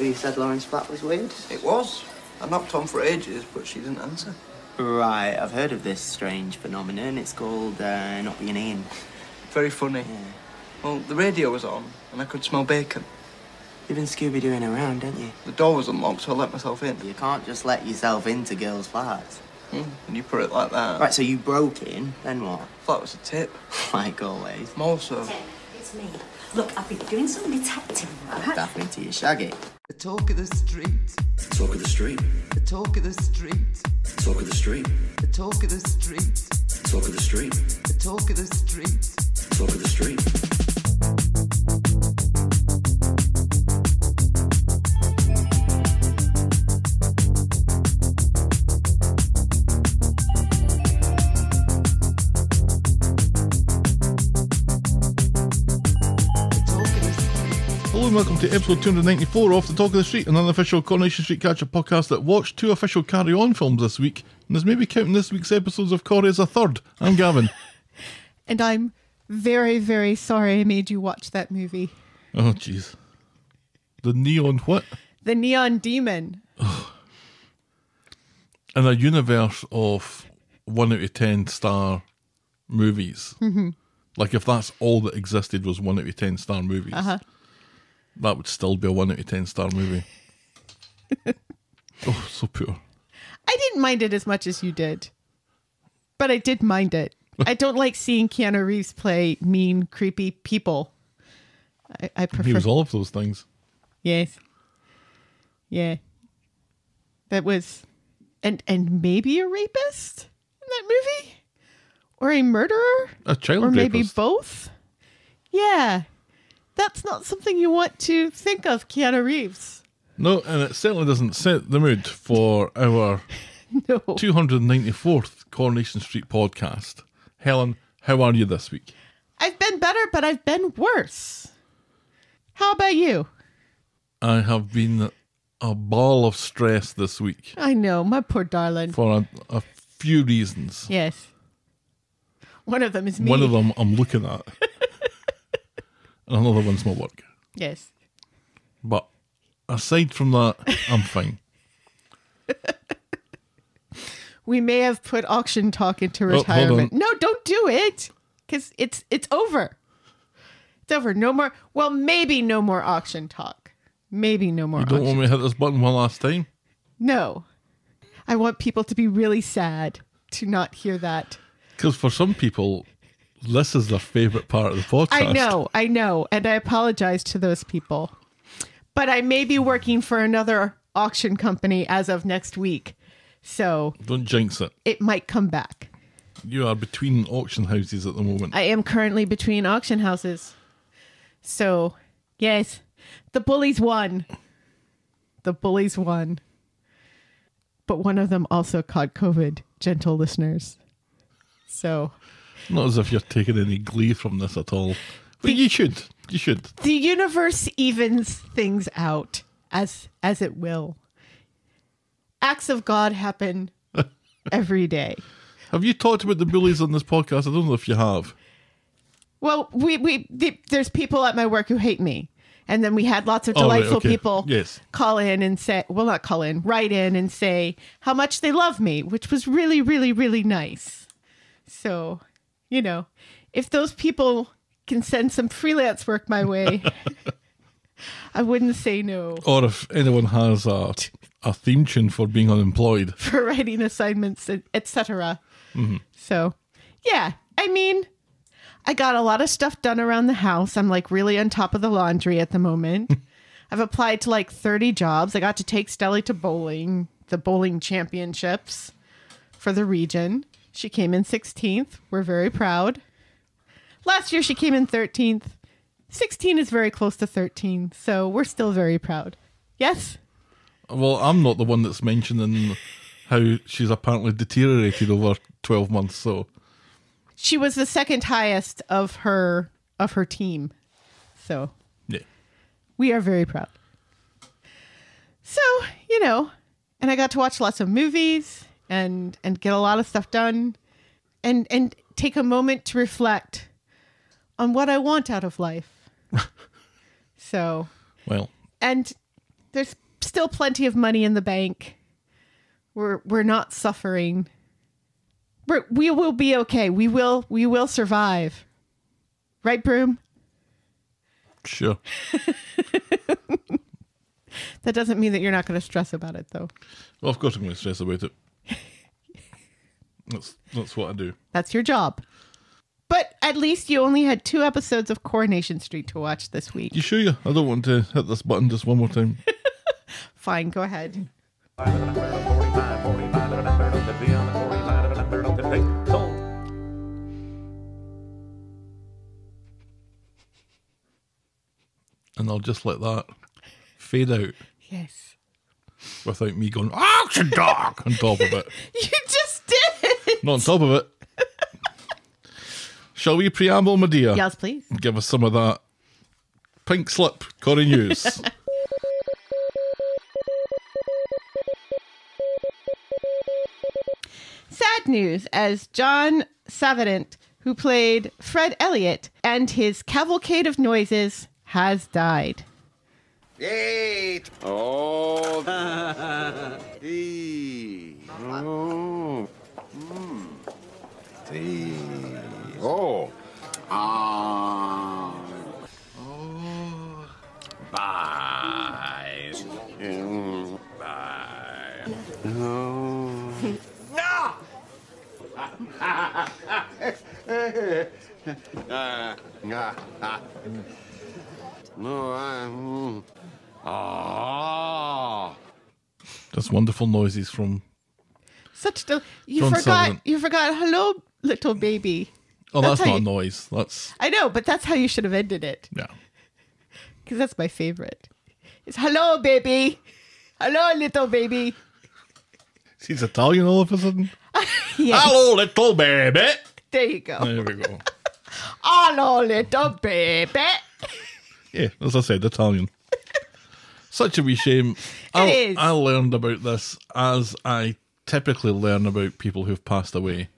when you said Lauren's flat was weird? It was. I knocked on for ages, but she didn't answer. Right, I've heard of this strange phenomenon. It's called not being in. Very funny. Yeah. Well, the radio was on, and I could smell bacon. You've been Scooby-Dooing around, don't you? The door was unlocked, so I let myself in. You can't just let yourself into girls' flats. When you put it like that. Right, so you broke in, then what? Flat was a tip. Like always. More so. Tim, it's me. Look, I've been doing some detecting work. Daphne to your Shaggy. The talk of the street. Talk of the street. The talk of the street. Talk of the street. The talk of the street. Talk of the street. The talk of the street. Talk of the street. Hello and welcome to episode 294 of The Talk of the Street, an unofficial Coronation Street catch-up podcast that watched two official Carry On films this week, and is maybe counting this week's episodes of Corrie as a third. I'm Gavin. And I'm very, very sorry I made you watch that movie. Oh, jeez. The Neon what? The Neon Demon. In a universe of 1 out of 10 star movies, like if that's all that existed was 1 out of 10 star movies, that would still be a 1 out of 10 star movie. Oh, so poor. I didn't mind it as much as you did, but I did mind it. I don't like seeing Keanu Reeves play mean, creepy people. I prefer... He was all of those things. Yes. Yeah. That was... And maybe a rapist in that movie? Or a murderer? A child Or maybe rapist. both? Yeah. That's not something you want to think of, Keanu Reeves. No, and it certainly doesn't set the mood for our No. 294th Coronation Street podcast. Helen, how are you this week? I've been better, but I've been worse. How about you? I have been a ball of stress this week I know, my poor darling. for a few reasons. Yes. One of them is me. One of them I'm looking at. And another one's my work. Yes. But aside from that, I'm fine. We may have put auction talk into hold retirement. on. No, don't do it. Because it's over. It's over. No more. Well, maybe no more auction talk. Maybe no more You don't auction. want me to hit this button one last time? No. I want people to be really sad to not hear that. Because for some people, this is their favourite part of the podcast. I know. And I apologize to those people. But I may be working for another auction company as of next week. So Don't jinx it. it might come back. You are between auction houses at the moment. I am currently between auction houses. So, yes, the bullies won. The bullies won. But one of them also caught COVID, gentle listeners. So... Not as if you're taking any glee from this at all. But you should. You should. The universe evens things out as it will. Acts of God happen every day. Have you talked about the bullies on this podcast? I don't know if you have. Well, there's people at my work who hate me. And then we had lots of Oh, right, delightful okay. people Yes. call in and say, well, not call in, write in and say how much they love me, which was really, really, really nice. So, you know, if those people can send some freelance work my way, I wouldn't say no. Or if anyone has a theme tune for being unemployed. For writing assignments, etc. So, yeah, I mean, I got a lot of stuff done around the house. I'm like really on top of the laundry at the moment. I've applied to like 30 jobs. I got to take Stelly to bowling, the bowling championships for the region. She came in 16th. We're very proud. Last year she came in 13th. 16 is very close to 13, so we're still very proud. Yes? Well, I'm not the one that's mentioning how she's apparently deteriorated over 12 months, so... She was the second highest of her team. So Yeah. we are very proud. So, you know, and I got to watch lots of movies and get a lot of stuff done and take a moment to reflect on what I want out of life. So, Well, and There's still plenty of money in the bank. We're not suffering. We will be okay. We will survive. Right, Broom? Sure. That doesn't mean that you're not going to stress about it, though. Well, of course I'm going to stress about it. That's what I do. That's your job. But at least you only had 2 episodes of Coronation Street to watch this week. You sure? I don't want to hit this button just one more time. Fine, go ahead. And I'll just let that fade out Yes. without me going, action dog, on top of it. You just did. Not on top of it. Shall we preamble, my dear? Yes, please. Give us some of that pink slip, Corrie News. Sad news as John Savidant, who played Fred Elliott, and his cavalcade of noises has died. Yay! Oh. Dee. Oh. Dee. Oh. Ah. Oh. Bye. Bye. Oh. No! No, I'm. Ah. Just wonderful noises from... Such you John forgot. Savidant. You forgot. Hello, little baby. Oh, that's how not a you- noise. That's... I know, but that's how you should have ended it. Yeah. Because that's my favorite. It's hello, baby. Hello, little baby. He's Italian all of a sudden. Yes. Hello, little baby. There you go. There we go. Hello, little baby. Yeah, as I said, Italian. Such a wee shame. is. I learned about this as I typically learn about people who've passed away.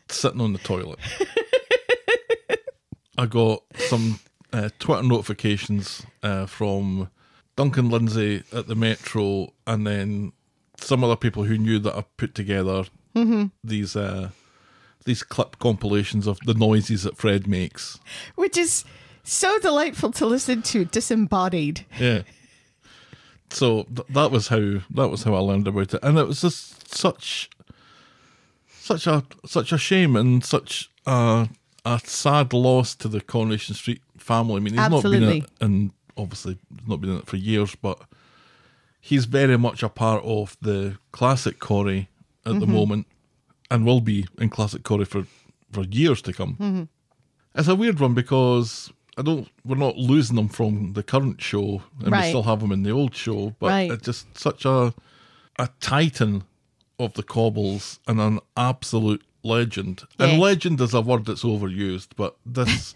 Sitting on the toilet. I got some Twitter notifications from Duncan Lindsay at the Metro, and then some other people who knew that I put together these clip compilations of the noises that Fred makes. Which is so delightful to listen to, disembodied. Yeah. So that was how I learned about it, and it was just such a shame and such a sad loss to the Coronation Street family. I mean, he's Absolutely. not been in it, and obviously not been in it for years, but he's very much a part of the classic Corrie at the moment, and will be in classic Corrie for years to come. It's a weird one because we're not losing them from the current show, and Right. we still have them in the old show, but Right. it's just such a titan of the cobbles and an absolute legend. And Yeah. legend is a word that's overused, but this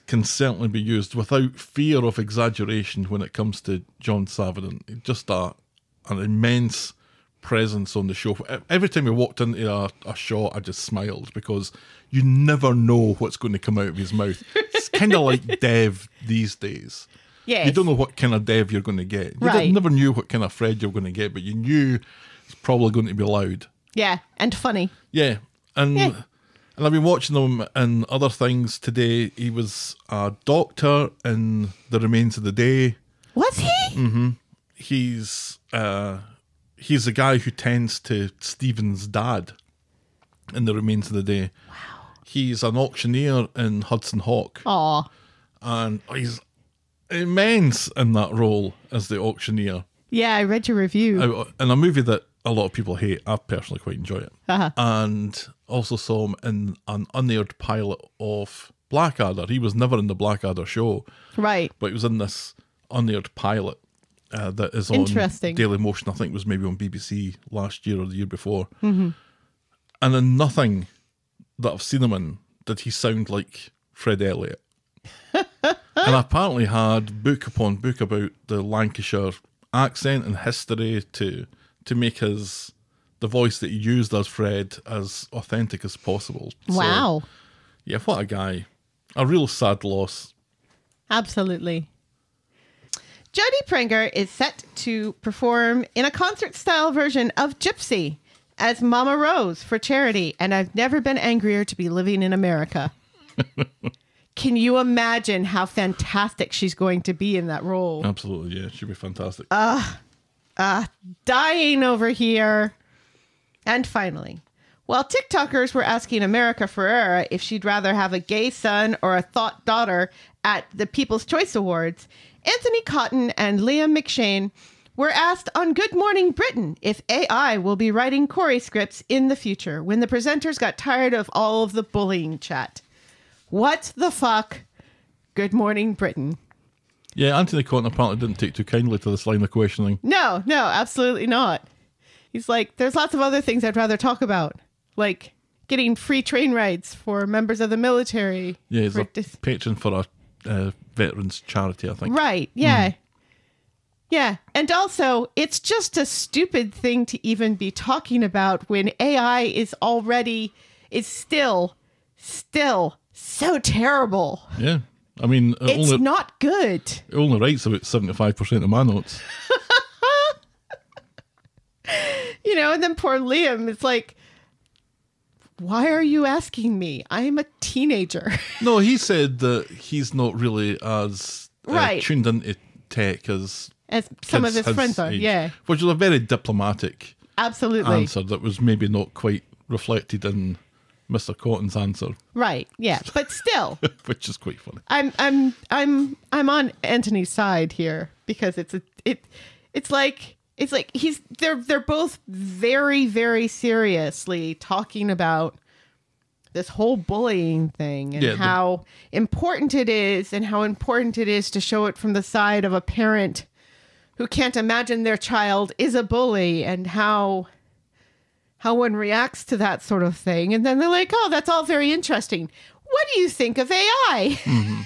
can certainly be used without fear of exaggeration when it comes to John Savidant. Just an immense presence on the show. Every time he walked into a shot, I just smiled because you never know what's going to come out of his mouth. It's kind of like Dev these days. Yes. You don't know what kind of Dev you're going to get. You Right. never knew what kind of Fred you're going to get, but you knew it's probably going to be loud. Yeah, and funny. Yeah, and Yeah. and I've been watching him in other things today. He was a doctor in The Remains of the Day. Was he? He's the guy who tends to Stephen's dad in The Remains of the Day. Wow. He's an auctioneer in Hudson Hawk, Aw. and he's immense in that role as the auctioneer. Yeah, I read your review. In a movie that a lot of people hate, I personally quite enjoy it. Uh-huh. And also saw him in an unaired pilot of Blackadder. He was never in the Blackadder show, Right. but he was in this unaired pilot that is on Interesting. Daily Motion. I think it was maybe on BBC last year or the year before. Mm-hmm. And in nothing that I've seen him in did he sound like Fred Elliott. And apparently had book upon book about the Lancashire accent and history to make the voice that he used as Fred as authentic as possible. So, Wow. yeah, what a guy. A real sad loss. Absolutely. Jodie Prenger is set to perform in a concert-style version of Gypsy as Mama Rose for charity, and I've never been angrier to be living in America. Can you imagine how fantastic she's going to be in that role? Absolutely, yeah. She'll be fantastic. Dying over here. And finally, while TikTokers were asking America Ferrera if she'd rather have a gay son or a thought daughter at the People's Choice Awards, Anthony Cotton and Liam McShane were asked on Good Morning Britain if AI will be writing corrie scripts in the future when the presenters got tired of all of the bullying chat. What the fuck? Good Morning Britain. Yeah, Anthony Cotton apparently didn't take too kindly to this line of questioning. No, absolutely not. He's like, there's lots of other things I'd rather talk about, like getting free train rides for members of the military. Yeah, he's a patron for a veterans charity, I think. Right, yeah. Yeah, and also, it's just a stupid thing to even be talking about when AI is still so terrible. Yeah, I mean... It's not good. It only writes about 75% of my notes. And then poor Liam, it's like, why are you asking me? I am a teenager. No, he said that he's not really as tuned into tech as some of his friends are. Age, yeah. Which was a very diplomatic Absolutely. answer that was maybe not quite reflected in Mr. Cotton's answer. Right, yeah. But still. Which is quite funny. I'm on Anthony's side here because it's like they're both very, very seriously talking about this whole bullying thing and how important it is to show it from the side of a parent who can't imagine their child is a bully and how one reacts to that sort of thing. And then they're like, oh, that's all very interesting. What do you think of AI? Mm-hmm.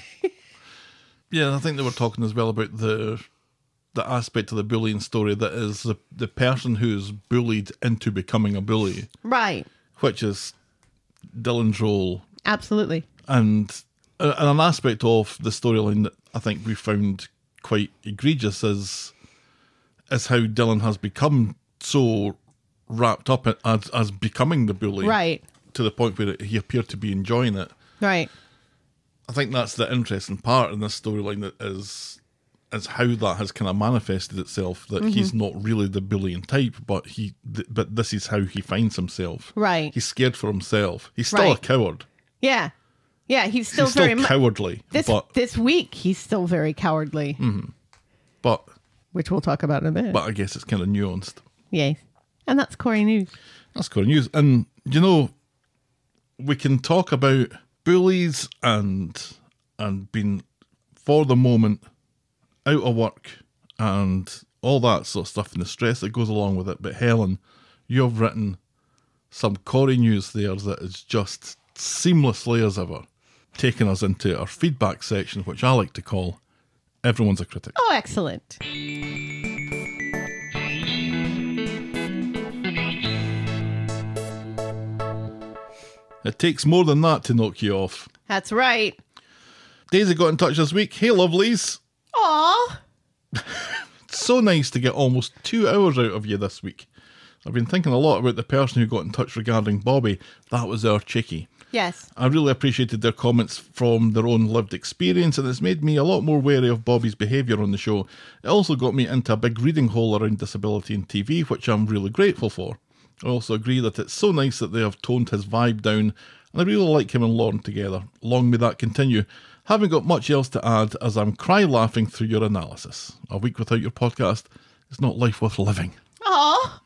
Yeah, I think they were talking as well about the aspect of the bullying story that is the person who's bullied into becoming a bully. Right. Which is Dylan's role. Absolutely. And an aspect of the storyline that I think we found quite egregious is how Dylan has become so wrapped up as becoming the bully. Right. To the point where he appeared to be enjoying it. Right. I think that's the interesting part in this storyline that is how that has kind of manifested itself, that he's not really the bullying type, but this is how he finds himself. Right. He's scared for himself. He's still a coward. Yeah. Yeah, he's still cowardly. This week, he's still very cowardly. Mm-hmm. But which we'll talk about in a bit. But I guess it's kind of nuanced. Yes. And that's Corrie News. That's Corrie News. And, we can talk about bullies and being, for the moment, out of work and all that sort of stuff and the stress that goes along with it. But Helen, you've written some Corrie News there that is just seamlessly as ever taking us into our feedback section, which I like to call Everyone's a Critic. Oh, excellent. It takes more than that to knock you off. That's right. Daisy got in touch this week. Hey, lovelies. Aw. It's so nice to get almost 2 hours out of you this week. I've been thinking a lot about the person who got in touch regarding Bobby. That was our chickie. Yes. I really appreciated their comments from their own lived experience, and it's made me a lot more wary of Bobby's behaviour on the show. It also got me into a big reading hole around disability in TV, which I'm really grateful for. I also agree that it's so nice that they have toned his vibe down, and I really like him and Lauren together. Long may that continue. Haven't got much else to add, as I'm cry laughing through your analysis. A week without your podcast is not life worth living. Aww.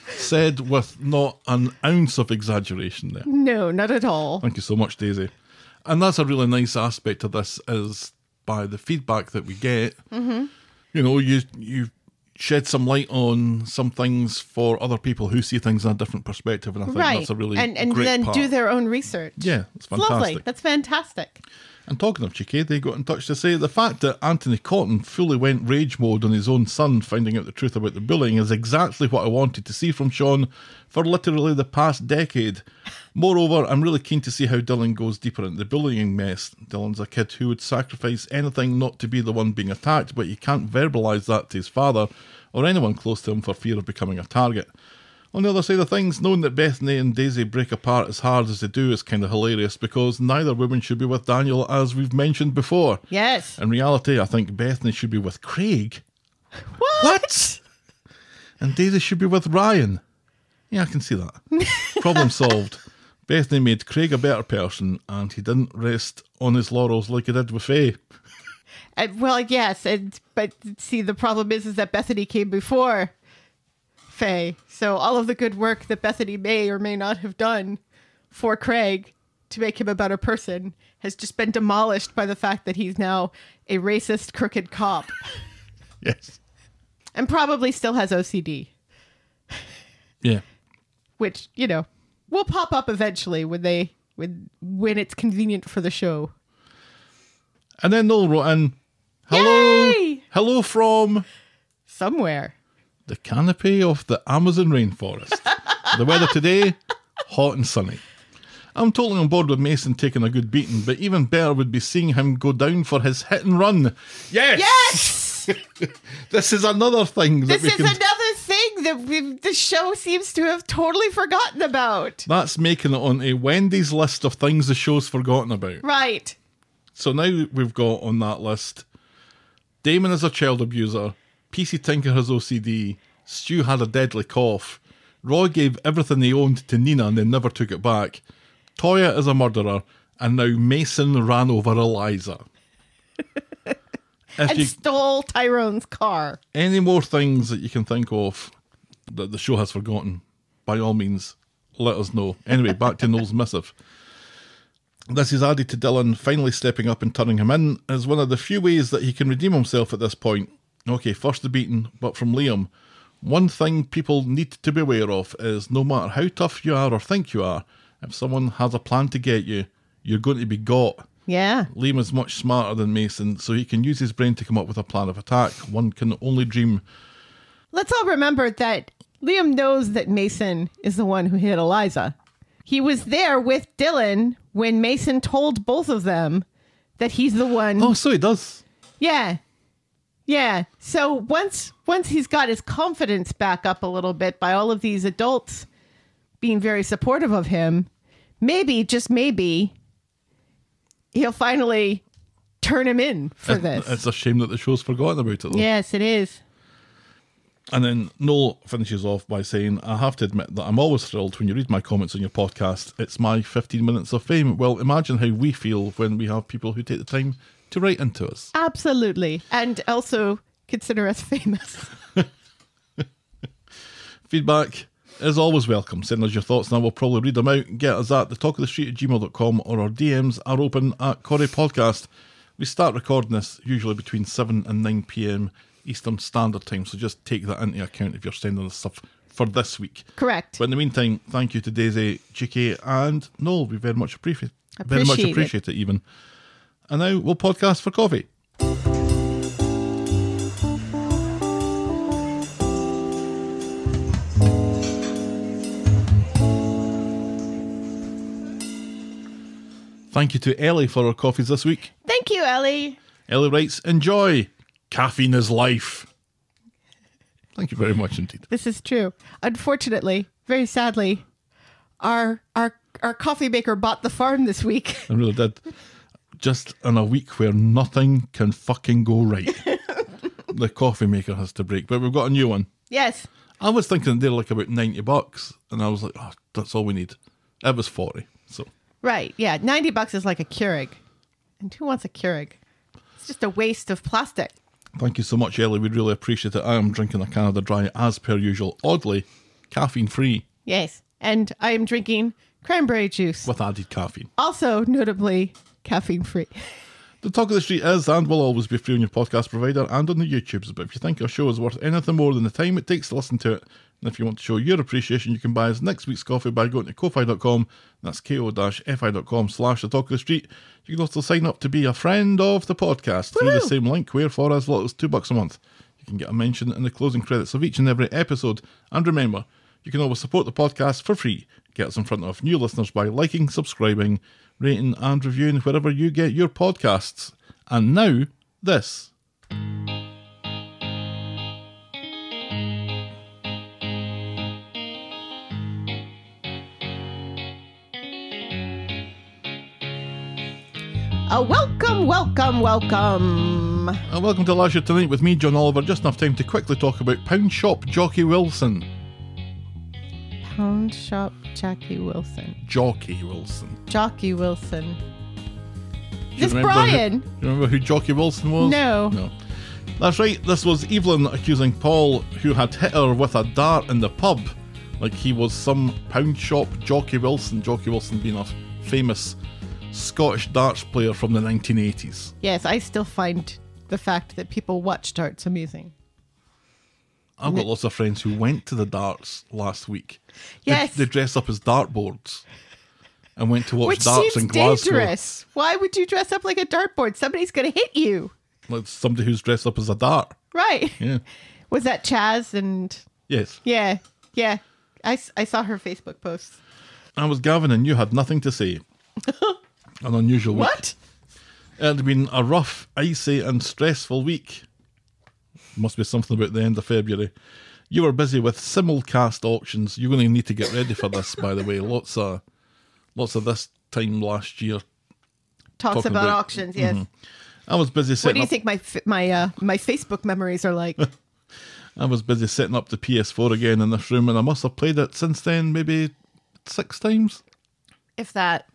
Said with not an ounce of exaggeration there. No, not at all. Thank you so much, Daisy. And that's a really nice aspect of this, is by the feedback that we get. Mm-hmm. You shed some light on some things for other people who see things in a different perspective, and I think that's a really and great then part. Do their own research. Yeah, it's fantastic. Lovely. That's fantastic. And talking of cheeky, they got in touch to say the fact that Anthony Cotton fully went rage mode on his own son finding out the truth about the bullying is exactly what I wanted to see from Sean for literally the past decade. Moreover, I'm really keen to see how Dylan goes deeper into the bullying mess. Dylan's a kid who would sacrifice anything not to be the one being attacked, but he can't verbalise that to his father or anyone close to him for fear of becoming a target. On the other side of things, knowing that Bethany and Daisy break apart as hard as they do is kind of hilarious because neither woman should be with Daniel, as we've mentioned before. Yes. In reality, I think Bethany should be with Craig. What? And Daisy should be with Ryan. Yeah, I can see that. Problem solved. Bethany made Craig a better person, and he didn't rest on his laurels like he did with Faye. Well, yes, but see, the problem is that Bethany came before Faye. So all of the good work that Bethany may or may not have done for Craig to make him a better person has just been demolished by the fact that he's now a racist, crooked cop. Yes. And probably still has OCD. Yeah. Which, will pop up eventually when it's convenient for the show. And then Noel wrote in, hello, Yay! hello from Somewhere. the canopy of the Amazon rainforest. The weather today, hot and sunny. I'm totally on board with Mason taking a good beating, but even better would be seeing him go down for his hit and run. Yes! Yes! This is another thing that This is another thing that the show seems to have totally forgotten about. That's making it on a Wendy's list of things the show's forgotten about. Right. So now we've got on that list, Damon is a child abuser, PC Tinker has OCD, Stu had a deadly cough, Roy gave everything he owned to Nina and then never took it back, Toya is a murderer, and now Mason ran over Eliza. And stole Tyrone's car. Any more things that you can think of that the show has forgotten, by all means, let us know. Anyway, back to Noel's missive. This is added to Dylan finally stepping up and turning him in as one of the few ways that he can redeem himself at this point. Okay, first the beating, but from Liam. One thing people need to be aware of is no matter how tough you are or think you are, if someone has a plan to get you, you're going to be got. Yeah. Liam is much smarter than Mason, so he can use his brain to come up with a plan of attack. One can only dream. Let's all remember that Liam knows that Mason is the one who hit Eliza. He was there with Dylan when Mason told both of them that he's the one. Oh, so he does. Yeah. Yeah. So once he's got his confidence back up a little bit by all of these adults being very supportive of him, maybe, just maybe, he'll finally turn him in for this. It's a shame that the show's forgotten about it, though. Yes, it is. And then Noel finishes off by saying, I have to admit that I'm always thrilled when you read my comments on your podcast. It's my 15 minutes of fame. Well, imagine how we feel when we have people who take the time to write into us. Absolutely. And also consider us famous. Feedback is always welcome. Send us your thoughts and I will probably read them out. Get us at thetalkofthestreet@gmail.com or our DMs are open at Corrie Podcast. We start recording this usually between 7 and 9 p.m. Eastern Standard Time, so just take that into account if you're sending us stuff for this week. Correct. But in the meantime, thank you to Daisy, GK, and Noel. We very much appreciate it even. And now we'll podcast for coffee. Thank you to Ellie for our coffees this week. Thank you, Ellie. Ellie writes, enjoy. Caffeine is life. Thank you very much indeed. This is true. Unfortunately, very sadly, our coffee maker bought the farm this week. I really did. Just in a week where nothing can fucking go right. The coffee maker has to break. But we've got a new one. Yes. I was thinking they're like about $90. And I was like, oh, that's all we need. It was 40. So. Right. Yeah. $90 is like a Keurig. And who wants a Keurig? It's just a waste of plastic. Thank you so much, Ellie. We'd really appreciate it. I am drinking a Canada Dry as per usual. Oddly, caffeine free. Yes. And I am drinking cranberry juice. With added caffeine. Also, notably, caffeine free. The Talk of the Street is and will always be free on your podcast provider and on the YouTubes. But if you think our show is worth anything more than the time it takes to listen to it, And if you want to show your appreciation, you can buy us next week's coffee by going to ko-fi.com. That's ko-fi.com/the talk of the street. You can also sign up to be a friend of the podcast through the same link, where for as little as $2 a month, you can get a mention in the closing credits of each and every episode. And remember, you can always support the podcast for free. Get us in front of new listeners by liking, subscribing, rating and reviewing wherever you get your podcasts. And now, this. Welcome. And welcome to Last Year Tonight with me, John Oliver. Just enough time to quickly talk about Pound Shop Jockey Wilson. Pound Shop Jockey Wilson. Jockey Wilson. Jockey Wilson. Do you This remember Brian. Do you remember who Jockey Wilson was? No. No. That's right, this was Evelyn accusing Paul, who had hit her with a dart in the pub, like he was some Pound Shop Jockey Wilson. Jockey Wilson being a famous Scottish darts player from the 1980s. Yes, I still find the fact that people watch darts amusing. I've got lots of friends who went to the darts last week. Yes. They dressed up as dartboards and went to watch Which darts seems in Glasgow. dangerous. Why would you dress up like a dartboard? Somebody's going to hit you. Like somebody who's dressed up as a dart. Right. Yeah. Was that Chaz and... Yes. Yeah. I saw her Facebook posts. I was Gavin and you had nothing to say. An unusual week. What? It had been a rough, icy and stressful week. Must be something about the end of February. You were busy with simulcast auctions. You're going to need to get ready for this, by the way. Lots of this time last year. Talks talking about auctions, yes. I was busy What setting do you up. think my Facebook memories are like? I was busy setting up the PS4 again in this room, and I must have played it since then maybe 6 times. If that.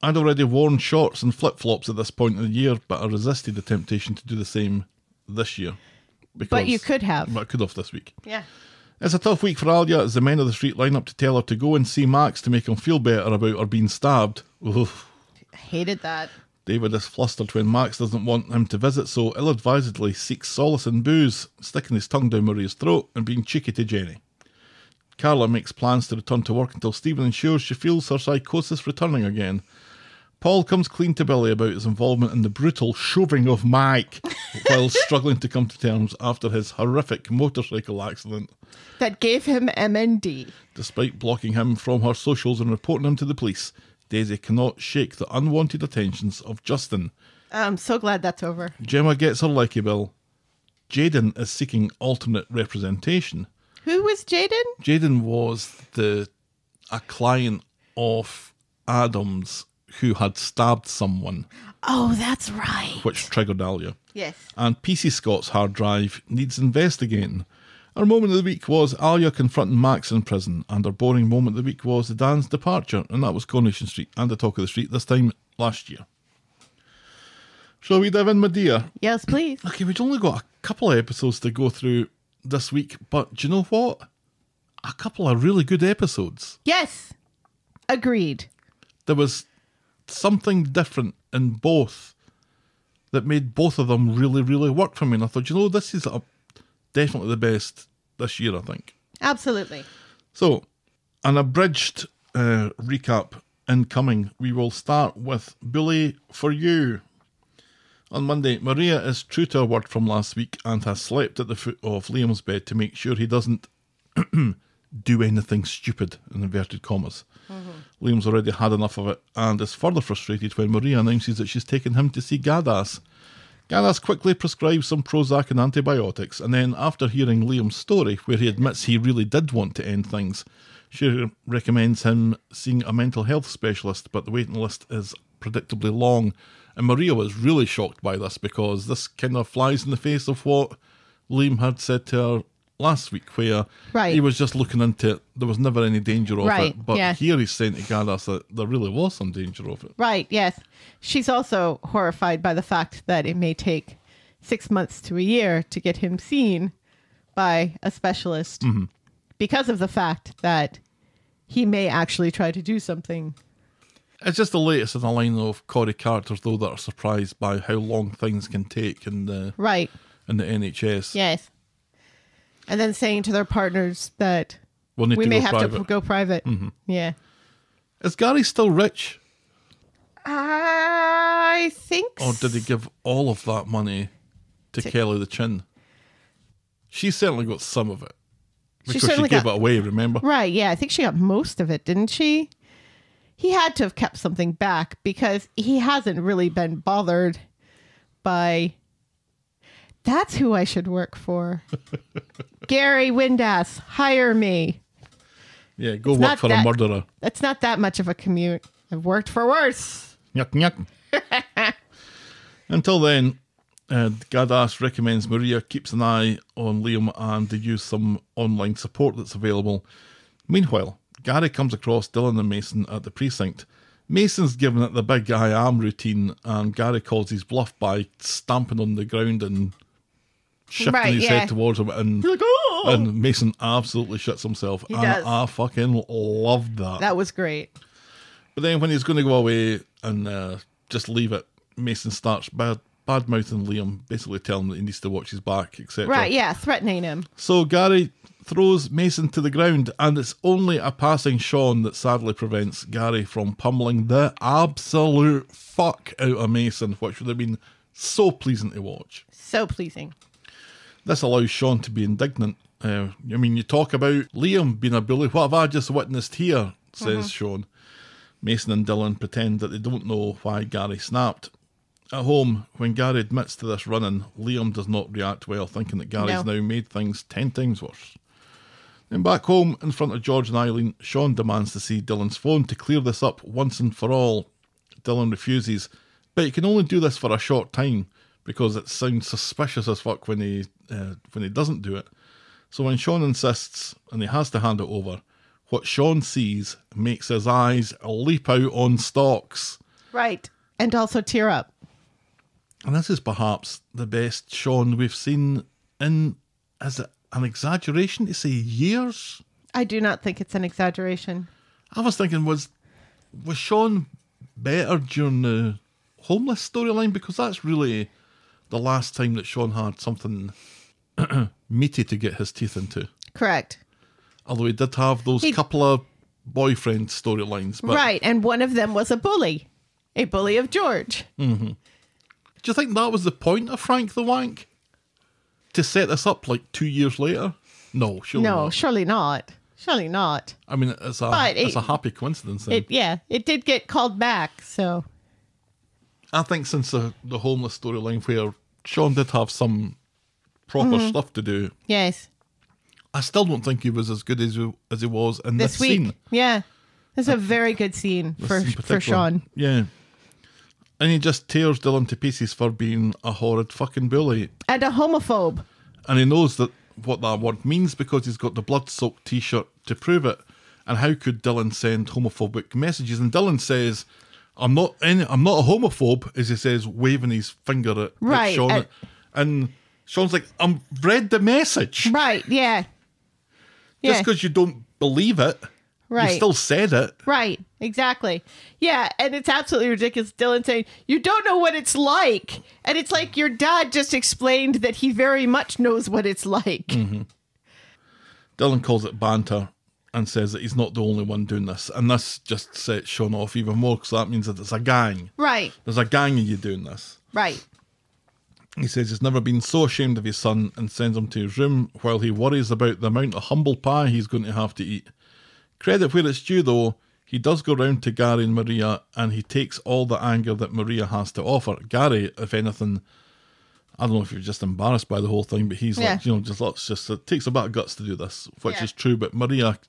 I'd already worn shorts and flip-flops at this point in the year, but I resisted the temptation to do the same this year. But you could have. But I could have this week. Yeah. It's a tough week for Alya as the men of the street line up to tell her to go and see Max to make him feel better about her being stabbed. Oof. Hated that. David is flustered when Max doesn't want him to visit, so ill-advisedly seeks solace in booze, sticking his tongue down Maria's throat and being cheeky to Jenny. Carla makes plans to return to work until Stephen ensures she feels her psychosis returning again. Paul comes clean to Billy about his involvement in the brutal shoving of Mike while struggling to come to terms after his horrific motorcycle accident, That gave him MND. despite blocking him from her socials and reporting him to the police. Daisy cannot shake the unwanted attentions of Justin. I'm so glad that's over. Gemma gets her likey bill. Jaden is seeking alternate representation. Who was Jaden? Jaden was a client of Adam's who had stabbed someone, Oh, that's right. which triggered Alya. Yes. And PC Scott's hard drive needs investigating. Our moment of the week was Alya confronting Max in prison, and our boring moment of the week was the Dan's departure, and that was Coronation Street and the talk of the street, this time last year. Shall we dive in, my dear? Yes, please. Okay, we've only got a couple of episodes to go through this week, but do you know what? A couple of really good episodes. Yes. Agreed. There was something different in both that made both of them really, really work for me. And I thought, this is definitely the best this year, I think. Absolutely. So, an abridged recap incoming. We will start with Bully for You. On Monday, Maria is true to her word from last week and has slept at the foot of Liam's bed to make sure he doesn't do anything stupid, in inverted commas. Liam's already had enough of it and is further frustrated when Maria announces that she's taken him to see Gadas. Gadas quickly prescribes some Prozac and antibiotics, and then after hearing Liam's story, where he admits he really did want to end things, she recommends him seeing a mental health specialist, but the waiting list is predictably long. And Maria was really shocked by this because this kind of flies in the face of what Liam had said to her last week, where Right. he was just looking into it. There was never any danger of Right, it. But yeah. here he's saying to Gadas that there really was some danger of it. Right, yes. She's also horrified by the fact that it may take 6 months to a year to get him seen by a specialist because of the fact that he may actually try to do something. It's just the latest in a line of Corrie characters, though, that are surprised by how long things can take in the Right. in the NHS. Yes. And then saying to their partners that We'll need we to may go have private. to go private. Yeah. Is Gary still rich? I think Or did he give all of that money to Kelly the Chin? She certainly got some of it. Because she certainly gave got- it away, remember? Right, yeah. I think she got most of it, didn't she? He had to have kept something back because he hasn't really been bothered by... That's who I should work for. Gary Windass, hire me. Yeah, go It's work not for a that- murderer. That's not that much of a commute. I've worked for worse. Yuck, yuck. Until then, Gadass recommends Maria keeps an eye on Liam and they use some online support that's available. Meanwhile, Gary comes across Dylan and Mason at the precinct. Mason's given it the big I am routine, and Gary calls his bluff by stamping on the ground and shifting his head towards him, and, and Mason absolutely shits himself. He and does. I fucking loved that. That was great. But then when he's going to go away and just leave it, Mason starts bad-mouthing Liam, basically telling him that he needs to watch his back, etc. Right, yeah, threatening him. So Gary throws Mason to the ground, and it's only a passing Sean that sadly prevents Gary from pummeling the absolute fuck out of Mason, which would have been so pleasing to watch. So pleasing. This allows Sean to be indignant. You talk about Liam being a bully. What have I just witnessed here? Says Sean. Mason and Dylan pretend that they don't know why Gary snapped. At home, when Gary admits to this running, Liam does not react well, thinking that Gary's now made things 10 times worse. Then back home, in front of George and Eileen, Sean demands to see Dylan's phone to clear this up once and for all. Dylan refuses, but he can only do this for a short time, because it sounds suspicious as fuck when he doesn't do it. So when Sean insists, and he has to hand it over, what Sean sees makes his eyes leap out on stalks. Right. And also tear up. And this is perhaps the best Sean we've seen in, is it an exaggeration to say years? I do not think it's an exaggeration. I was thinking, was Sean better during the homeless storyline? Because that's really the last time that Sean had something meaty to get his teeth into. Correct. Although he did have those couple of boyfriend storylines. But Right, and one of them was a bully of George. Mm-hmm. Do you think that was the point of Frank the Wank? To set this up like 2 years later? No, surely not. Surely not. Surely not. I mean, it's a happy coincidence then. It did get called back, so. I think since the homeless storyline where Sean did have some proper stuff to do, Yes. I still don't think he was as good as he was in this Week. scene. Yeah. It's a very good scene This for in particular. Sean. Yeah. And he just tears Dylan to pieces for being a horrid fucking bully. And a homophobe. And he knows that what that word means because he's got the blood-soaked t-shirt to prove it. And how could Dylan send homophobic messages? And Dylan says, I'm not a homophobe, as he says, waving his finger at Sean. And Sean's like, I've read the message. Right, yeah. Just because you don't believe it, you still said it. Right, exactly. Yeah, and it's absolutely ridiculous. Dylan saying, you don't know what it's like. And it's like your dad just explained that he very much knows what it's like. Mm-hmm. Dylan calls it banter and says that he's not the only one doing this. And this just sets Sean off even more because that means that it's a gang. Right. There's a gang of you doing this. Right. He says he's never been so ashamed of his son and sends him to his room while he worries about the amount of humble pie he's going to have to eat. Credit where it's due, though, he does go round to Gary and Maria and he takes all the anger that Maria has to offer. Gary, if anything, I don't know if he was just embarrassed by the whole thing, but he's like, it takes a bit of guts to do this, which is true. But Maria,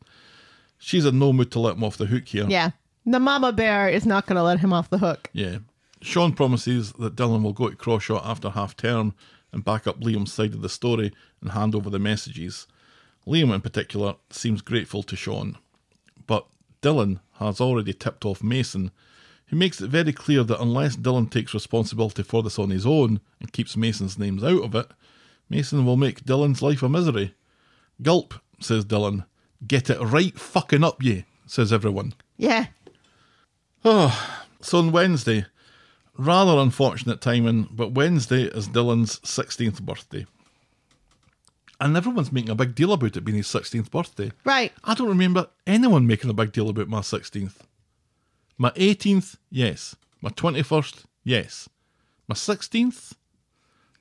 she's in no mood to let him off the hook here. Yeah. The mama bear is not going to let him off the hook. Yeah. Sean promises that Dylan will go to Crawshot after half term and back up Liam's side of the story and hand over the messages. Liam in particular seems grateful to Sean. But Dylan has already tipped off Mason, who makes it very clear that unless Dylan takes responsibility for this on his own and keeps Mason's names out of it, Mason will make Dylan's life a misery. Gulp, says Dylan. Get it right fucking up, ye, says everyone. Yeah. So on Wednesday, rather unfortunate timing, but Wednesday is Dylan's 16th birthday. And everyone's making a big deal about it being his 16th birthday. Right. I don't remember anyone making a big deal about my 16th. My 18th, yes. My 21st, yes. My 16th,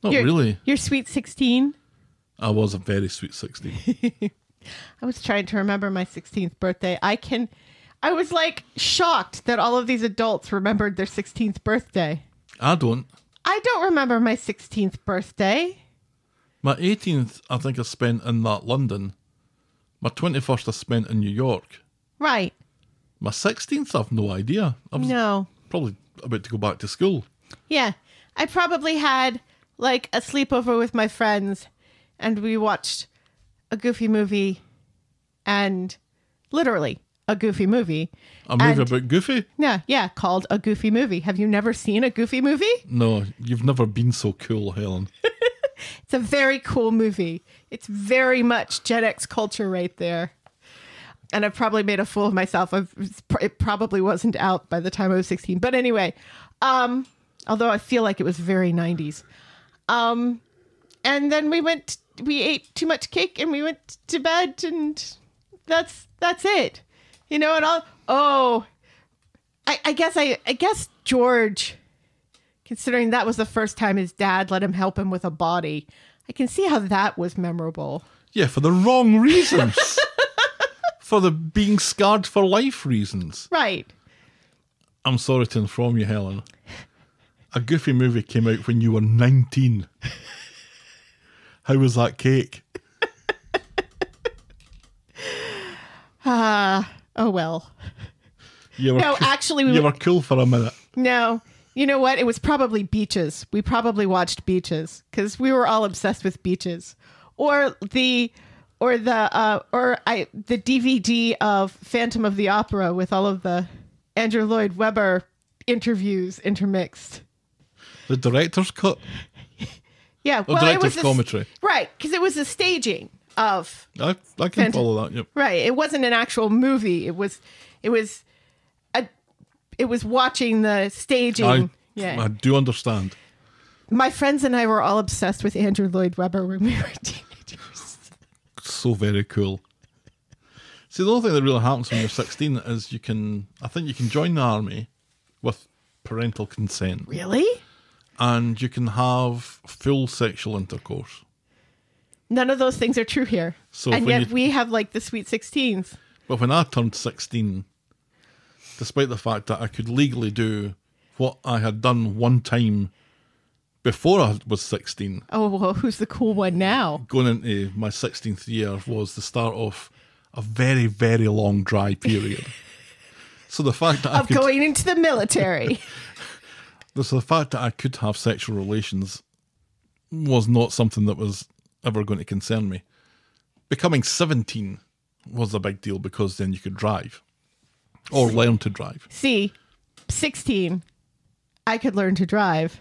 not really. Your sweet 16? I was a very sweet 16. I was trying to remember my 16th birthday. I was like shocked that all of these adults remembered their 16th birthday. I don't. I don't remember my 16th birthday. My 18th, I think I spent in that London. My 21st, I spent in New York. Right. My 16th, I've no idea. I was No. probably about to go back to school. Yeah. I probably had like a sleepover with my friends and we watched a Goofy movie and literally a Goofy movie. A movie about Goofy? Yeah, called A Goofy Movie. Have you never seen a Goofy movie? No, you've never been so cool, Helen. It's a very cool movie. It's very much Gen X culture right there. And I've probably made a fool of myself. It probably wasn't out by the time I was 16. But anyway, although I feel like it was very 90s. And then we ate too much cake and we went to bed and that's it. You know, and I guess George, considering that was the first time his dad let him help him with a body, I can see how that was memorable. Yeah, for the wrong reasons. For the being scarred for life reasons. Right. I'm sorry to inform you, Helen. A Goofy movie came out when you were 19. How was that cake? Oh well. You were actually, you were cool for a minute. No. You know what? It was probably Beaches. We probably watched Beaches because we were all obsessed with Beaches. Or the DVD of Phantom of the Opera with all of the Andrew Lloyd Webber interviews intermixed. The director's cut? Yeah. Or director's commentary? Right, because it was a staging of... I can follow that, yep. Right. It wasn't an actual movie. It was watching the staging. I do understand. My friends and I were all obsessed with Andrew Lloyd Webber when we were teenagers. So very cool. See, the only thing that really happens when you're 16 is you can join the army with parental consent. Really? And you can have full sexual intercourse. None of those things are true here. So and yet we have like the sweet 16s. But when I turned 16, despite the fact that I could legally do what I had done one time before I was 16. Oh, well, who's the cool one now? Going into my 16th year was the start of a very, very long dry period. So the fact that going into the military. So the fact that I could have sexual relations was not something that was ever going to concern me. Becoming 17 was a big deal because then you could drive. Or learn to drive. See, 16, I could learn to drive.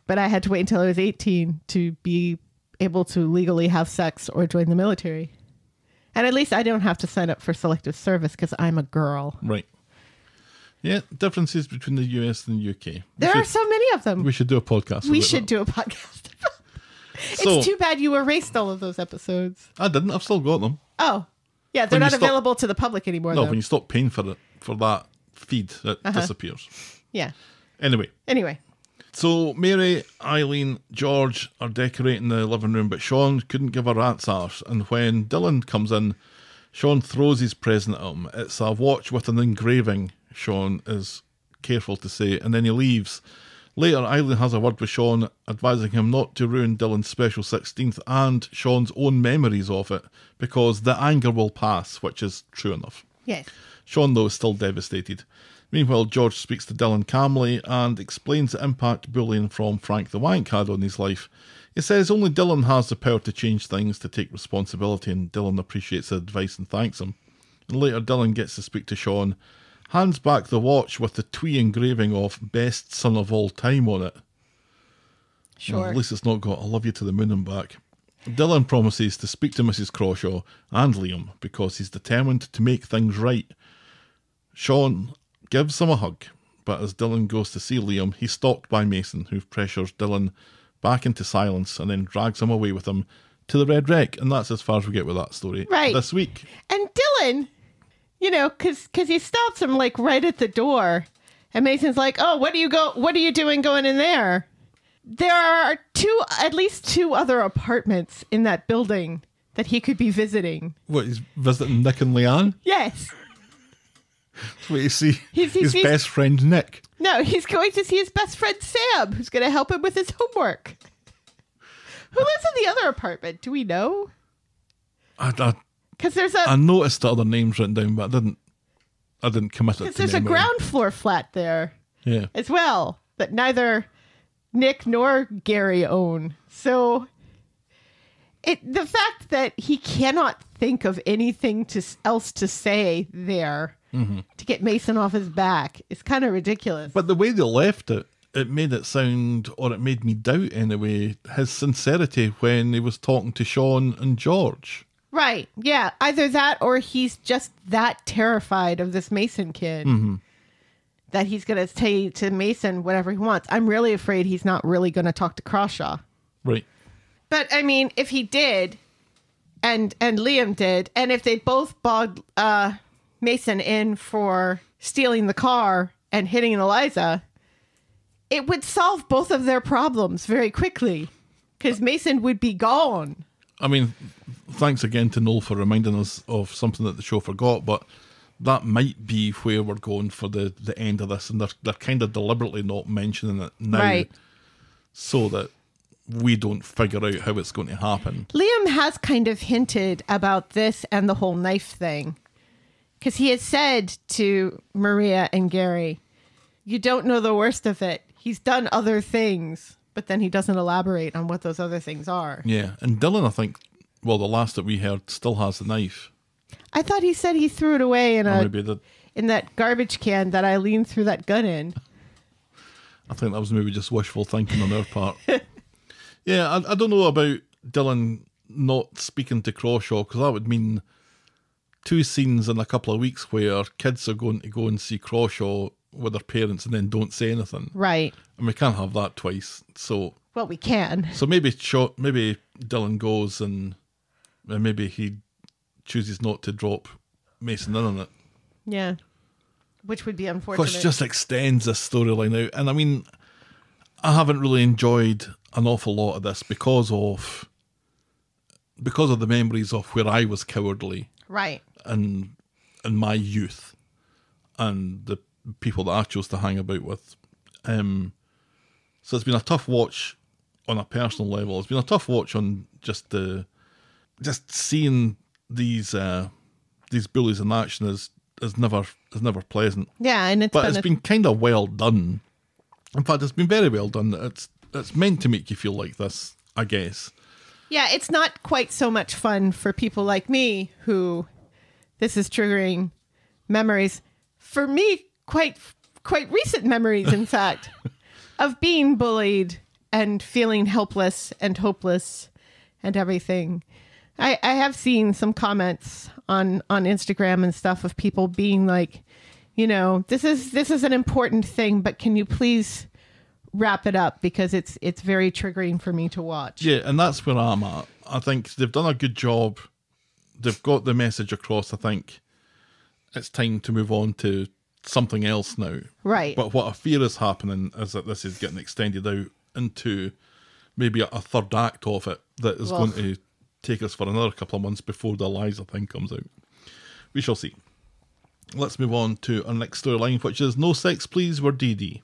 But I had to wait until I was 18 to be able to legally have sex or join the military. And at least I don't have to sign up for selective service because I'm a girl. Right. Yeah, differences between the US and the UK. There are so many of them. We should do a podcast. We should do a podcast. It's too bad you erased all of those episodes. I didn't. I've still got them. Oh. Yeah, they're not available to the public anymore, No, though. when you stop paying for that feed, it disappears. Yeah. Anyway. So Mary, Eileen, George are decorating the living room, but Sean couldn't give a rat's arse. And when Dylan comes in, Sean throws his present at him. It's a watch with an engraving, Sean is careful to say, and then he leaves. Later, Eileen has a word with Sean, advising him not to ruin Dylan's special 16th and Sean's own memories of it, because the anger will pass, which is true enough. Yes. Sean, though, is still devastated. Meanwhile, George speaks to Dylan calmly and explains the impact bullying from Frank the Wank had on his life. He says only Dylan has the power to change things, to take responsibility, and Dylan appreciates the advice and thanks him. And later, Dylan gets to speak to Sean, hands back the watch with the twee engraving of Best Son of All Time on it. Sure. Well, at least it's not got I love you to the moon and back. Dylan promises to speak to Mrs. Crawshaw and Liam because he's determined to make things right. Sean gives him a hug, but as Dylan goes to see Liam, he's stopped by Mason, who pressures Dylan back into silence and then drags him away with him to the Red Wreck. And that's as far as we get with that story this week. And Dylan, because he stops him like right at the door. And Mason's like, oh, what are you doing going in there? There are at least two other apartments in that building that he could be visiting. What, he's visiting Nick and Leanne? Yes. Wait, you see his best friend Nick. No, he's going to see his best friend Sam, who's going to help him with his homework. Who lives in the other apartment? Do we know? Because I noticed the other names written down, but I didn't commit it to because there's memory. a ground floor flat there, as well, that neither Nick nor Gary own. So the fact that he cannot think of anything else to say there to get Mason off his back is kind of ridiculous. But the way they left it made it sound, or it made me doubt anyway, his sincerity when he was talking to Sean and George. Right, yeah. Either that or he's just that terrified of this Mason kid that he's going to say to Mason whatever he wants. I'm really afraid he's not really going to talk to Crawshaw. Right. But, I mean, if he did, and Liam did, and if they both bogged Mason in for stealing the car and hitting Eliza, it would solve both of their problems very quickly, because Mason would be gone. I mean, thanks again to Noel for reminding us of something that the show forgot, but that might be where we're going for the end of this, and they're kind of deliberately not mentioning it now, so that we don't figure out how it's going to happen. Liam has kind of hinted about this and the whole knife thing, because he has said to Maria and Gary, you don't know the worst of it. He's done other things, but then he doesn't elaborate on what those other things are. Yeah, and Dylan, I think, well, the last that we heard, still has the knife. I thought he said he threw it away in that garbage can that Eileen threw that gun in. I think that was maybe just wishful thinking on their part. Yeah, I don't know about Dylan not speaking to Crawshaw, because that would mean 2 scenes in a couple of weeks where kids are going to go and see Crawshaw with their parents and then don't say anything. Right. And we can't have that twice. So well, we can. So maybe Dylan goes and maybe he chooses not to drop Mason in on it. Yeah. Which would be unfortunate. Which just extends this storyline out. And I mean, I haven't really enjoyed an awful lot of this because of the memories of where I was cowardly. Right. And in my youth. And the people that I chose to hang about with. So it's been a tough watch on a personal level. It's been a tough watch on just seeing these bullies in action is never pleasant. Yeah, and it's been kind of well done. In fact, it's been very well done. It's meant to make you feel like this, I guess. Yeah, it's not quite so much fun for people like me who this is triggering memories. For me, quite recent memories, in fact, of being bullied and feeling helpless and hopeless and everything. I have seen some comments on Instagram and stuff of people being like, this is an important thing, but can you please wrap it up, because it's very triggering for me to watch. Yeah, and that's where I'm at. I think they've done a good job. They've got the message across. I think it's time to move on to something else now. Right. But what I fear is happening is that this is getting extended out into maybe a third act of it that is going to take us for another couple of months before the Eliza thing comes out. We shall see. Let's move on to our next storyline, which is No Sex Please, we're Dee Dee.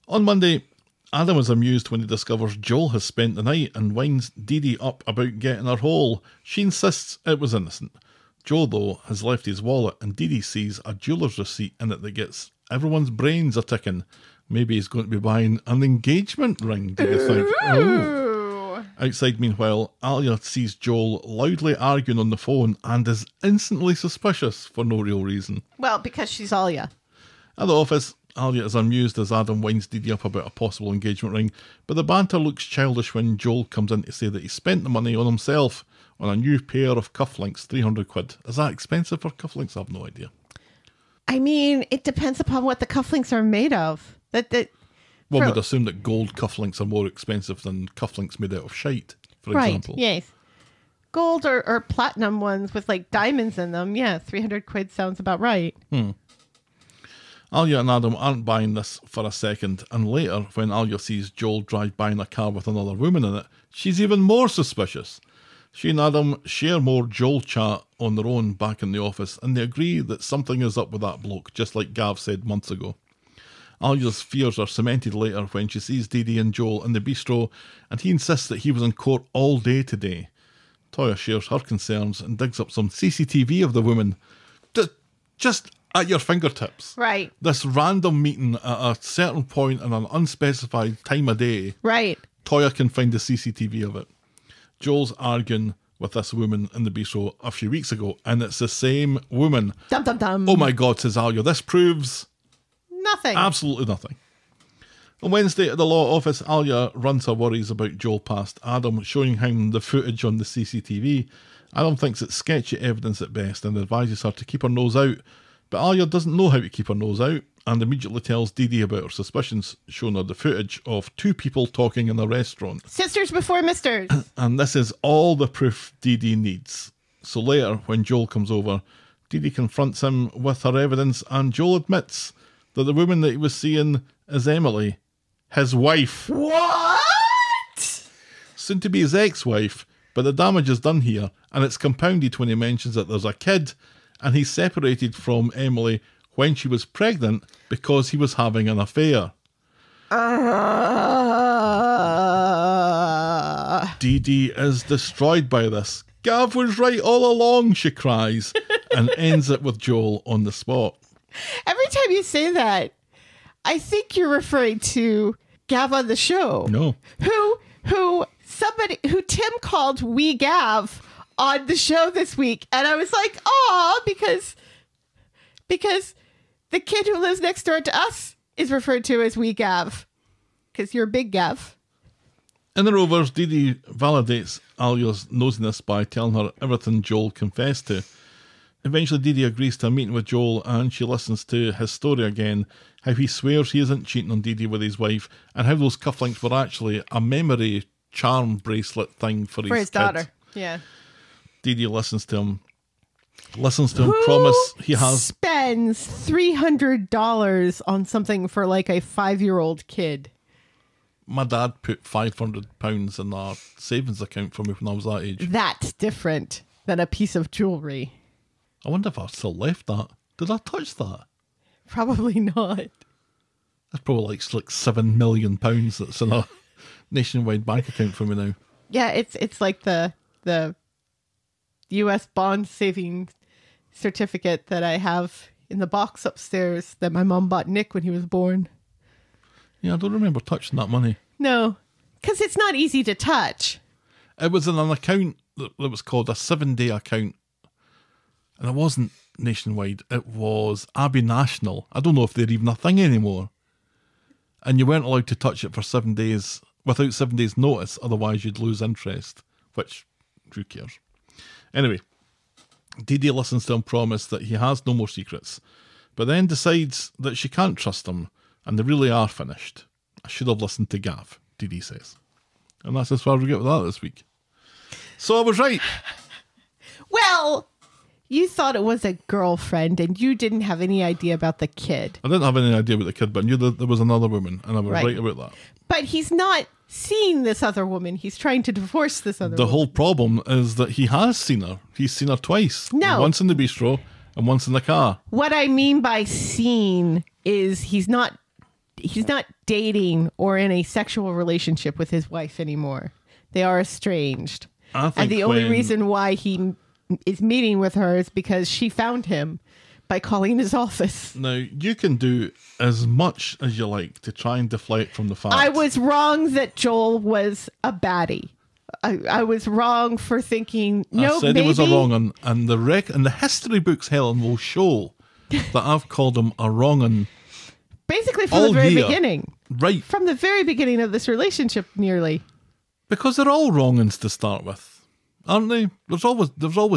On Monday, Adam is amused when he discovers Joel has spent the night and winds Dee Dee up about getting her hole. She insists it was innocent. Joel, though, has left his wallet and Dee Dee sees a jeweller's receipt in it that gets everyone's brains a ticking. Maybe he's going to be buying an engagement ring, do you think? Oh. Outside, meanwhile, Alya sees Joel loudly arguing on the phone and is instantly suspicious for no real reason. Well, because she's Alya. At the office, Alya is amused as Adam winds Dee Dee up about a possible engagement ring, but the banter looks childish when Joel comes in to say that he spent the money on himself on a new pair of cufflinks, 300 quid. Is that expensive for cufflinks? I have no idea. I mean, it depends upon what the cufflinks are made of. One would assume that gold cufflinks are more expensive than cufflinks made out of shite, for example. Yes. gold or platinum ones with like diamonds in them. Yeah, 300 quid sounds about right. Alya and Adam aren't buying this for a second, and later, when Alya sees Joel drive by in a car with another woman in it, she's even more suspicious. She and Adam share more Joel chat on their own back in the office, and they agree that something is up with that bloke, just like Gav said months ago. Alya's fears are cemented later when she sees Dee Dee and Joel in the bistro, and he insists that he was in court all day today. Toya shares her concerns and digs up some CCTV of the woman. Just at your fingertips. Right. This random meeting at a certain point in an unspecified time of day. Right. Toya can find the CCTV of it. Joel's arguing with this woman in the bistro a few weeks ago, and it's the same woman. Dum dum dum. Oh my God, says Alya. This proves Nothing. absolutely nothing. On Wednesday at the law office, Alya runs her worries about Joel past Adam, showing him the footage on the CCTV. Adam thinks it's sketchy evidence at best and advises her to keep her nose out, but Alya doesn't know how to keep her nose out and immediately tells Dee Dee about her suspicions, showing her the footage of two people talking in a restaurant. Sisters before misters. And this is all the proof Dee Dee needs. So later, when Joel comes over, Dee Dee confronts him with her evidence, and Joel admits that the woman that he was seeing is Emily, his wife. What? Soon to be his ex-wife, but the damage is done here, and it's compounded when he mentions that there's a kid, and he's separated from Emily when she was pregnant because he was having an affair. Dee Dee is destroyed by this. Gav was right all along, she cries, and ends it with Joel on the spot. Every time you say that, I think you're referring to Gav on the show. No. Who Tim called Wee Gav on the show this week. And I was like, oh, because the kid who lives next door to us is referred to as Wee Gav. Because you're Big Gav. In the Rovers, Dee Dee validates Alya's nosiness by telling her everything Joel confessed to. Eventually, Dee Dee agrees to a meeting with Joel, and she listens to his story again, how he swears he isn't cheating on Dee Dee with his wife, and how those cufflinks were actually a memory charm bracelet thing for his daughter. kid. Yeah. Dee Dee listens to him promise he has... spends $300 on something for like a 5-year-old kid? My dad put £500 in our savings account for me when I was that age. That's different than a piece of jewelry. I wonder if I still left that. Did I touch that? Probably not. That's probably like £7 million that's in a nationwide bank account for me now. Yeah, it's like the U.S. bond saving certificate that I have in the box upstairs that my mom bought Nick when he was born. Yeah, I don't remember touching that money. No, because it's not easy to touch. It was in an account that was called a 7-day account. And it wasn't nationwide. It was Abbey National. I don't know if they're even a thing anymore. And you weren't allowed to touch it for 7 days without 7 days notice. Otherwise, you'd lose interest. Which, who cares? Anyway, Dee Dee listens to him promise that he has no more secrets, but then decides that she can't trust him, and they really are finished. I should have listened to Gav, Dee Dee says. And that's as far as we get with that this week. So I was right. Well, you thought it was a girlfriend, and you didn't have any idea about the kid. I didn't have any idea about the kid, but I knew that there was another woman, and I was right about that. But he's not seeing this other woman. He's trying to divorce this other woman. The whole problem is that he has seen her. He's seen her twice. No. Once in the bistro and once in the car. What I mean by seen is he's not dating or in a sexual relationship with his wife anymore. They are estranged. And the only reason why he is meeting with her is because she found him by calling his office. Now, you can do as much as you like to try and deflect from the fact. I was wrong that Joel was a baddie. I was wrong for thinking, no, I said maybe... he was a wrong un, and the history books, Helen, will show that I've called him a wrong un. Basically from the very beginning. Right. From the very beginning of this relationship, nearly. Because they're all wrong uns to start with, aren't they? There's always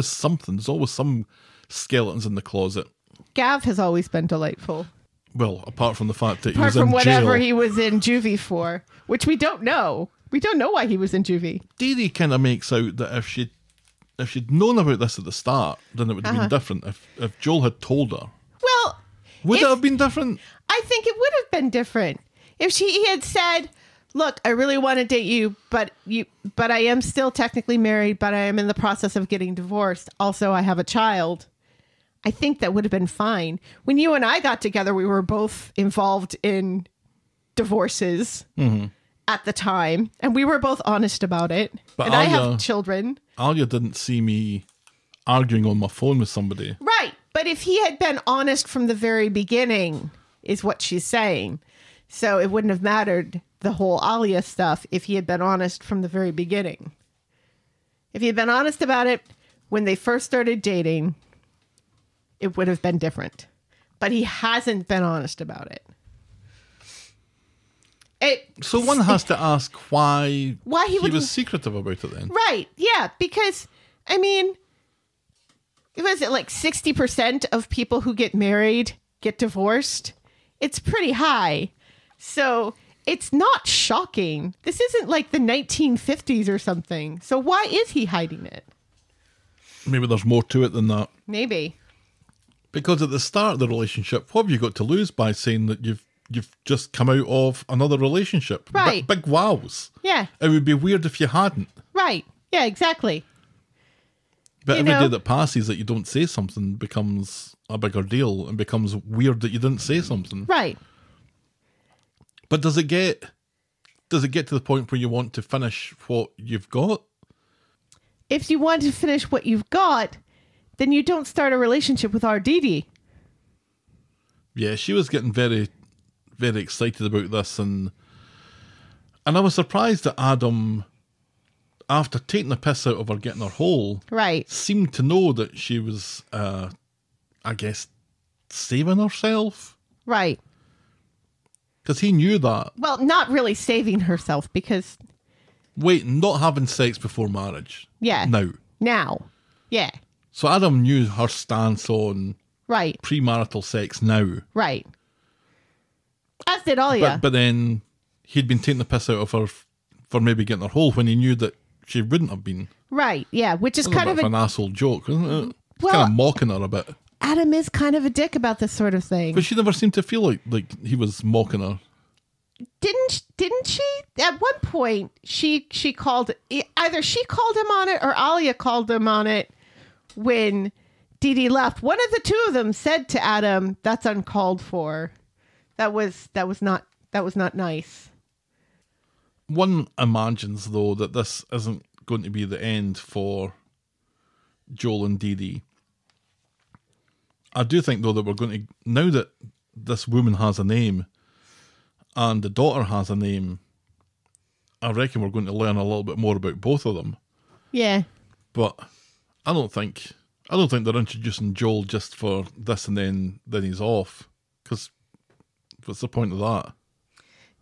something. There's always some skeletons in the closet. Gav has always been delightful. Well, apart from the fact that he apart was in from whatever jail. he was in juvie for, which we don't know. We don't know why he was in juvie. Dee Dee kind of makes out that if she if she'd known about this at the start, then it would have been different. If Joel had told her, Well, would it have been different? I think it would have been different if he had said, "Look, I really want to date you, but I am still technically married, but I am in the process of getting divorced. Also, I have a child." I think that would have been fine. When you and I got together, we were both involved in divorces at the time, and we were both honest about it. But and I have children. Alya didn't see me arguing on my phone with somebody. Right. But if he had been honest from the very beginning, is what she's saying. So it wouldn't have mattered, the whole Alya stuff, if he had been honest from the very beginning. If he had been honest about it when they first started dating, it would have been different. But he hasn't been honest about it. So one has to ask why he would was secretive about it then. Right. Yeah. Because, I mean, was it like 60% of people who get married get divorced? It's pretty high. So it's not shocking. This isn't like the 1950s or something. So why is he hiding it? Maybe there's more to it than that. Maybe. Because at the start of the relationship, what have you got to lose by saying that you've just come out of another relationship? Right. Big wows. Yeah. It would be weird if you hadn't. Right. Yeah, exactly. But every day that passes that you don't say something becomes a bigger deal and becomes weird that you didn't say something. Right. But does it get to the point where you want to finish what you've got? If you want to finish what you've got, then you don't start a relationship with our Dee Dee. Yeah, she was getting very, very excited about this, and I was surprised that Adam, after taking the piss out of her getting her hole, right, seemed to know that she was, I guess, saving herself. Right. Because he knew that. Well, not really saving herself, because... Wait, not having sex before marriage. Yeah. Now. Yeah. So Adam knew her stance on right premarital sex now. Right. As did Alya. But then he'd been taking the piss out of her for maybe getting her hole when he knew that she wouldn't have been. Right, yeah, which is That's kind a of bit of an asshole joke, isn't it? It's well, kind of mocking her a bit. Adam is kind of a dick about this sort of thing. But she never seemed to feel like he was mocking her. Didn't she? At one point, she called, either she called him on it or Alya called him on it when Dee Dee left. One of the two of them said to Adam, "That's uncalled for." That was not nice. One imagines, though, that this isn't going to be the end for Joel and Dee Dee. I do think, though, that we're going to, now that this woman has a name and the daughter has a name, I reckon we're going to learn a little bit more about both of them. Yeah. But I don't think they're introducing Joel just for this and then he's off. Because what's the point of that?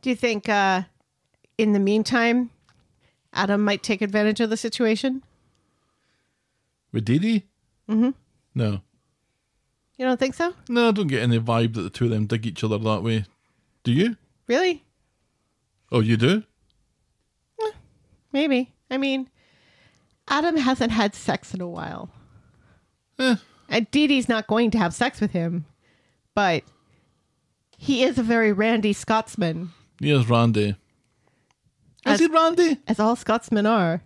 Do you think in the meantime, Adam might take advantage of the situation? With Dee Dee? Mm-hmm. No. You don't think so? No, I don't get any vibe that the two of them dig each other that way. Do you? Really? Oh, you do? Maybe. I mean, Adam hasn't had sex in a while. And Dee Dee's not going to have sex with him. But he is a very randy Scotsman. He is randy. Is he randy? As all Scotsmen are.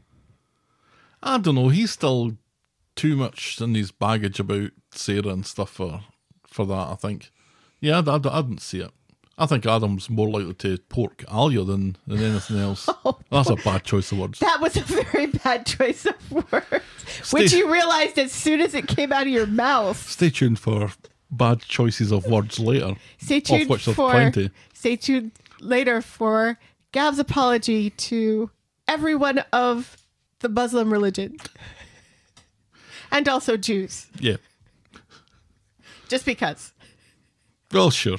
I don't know. He's still too much in his baggage about Sarah and stuff for that, I think. Yeah, I didn't see it. I think Adam's more likely to pork Alya than anything else. Oh, that's a bad choice of words. That was a very bad choice of words, which you realized as soon as it came out of your mouth. Stay tuned for bad choices of words later. Stay tuned of which there's plenty. Stay tuned later for Gav's apology to everyone of the Muslim religion. And also Jews. Yeah. Just because. Well, sure.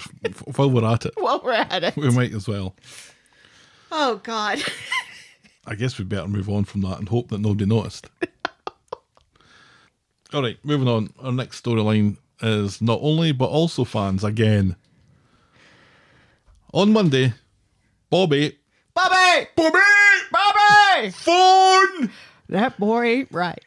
While we're at it. While we're at it. We might as well. Oh, God. I guess we'd better move on from that and hope that nobody noticed. All right, moving on. Our next storyline is not only, but also fans again. On Monday, Bobby! Phone! That boy ain't right.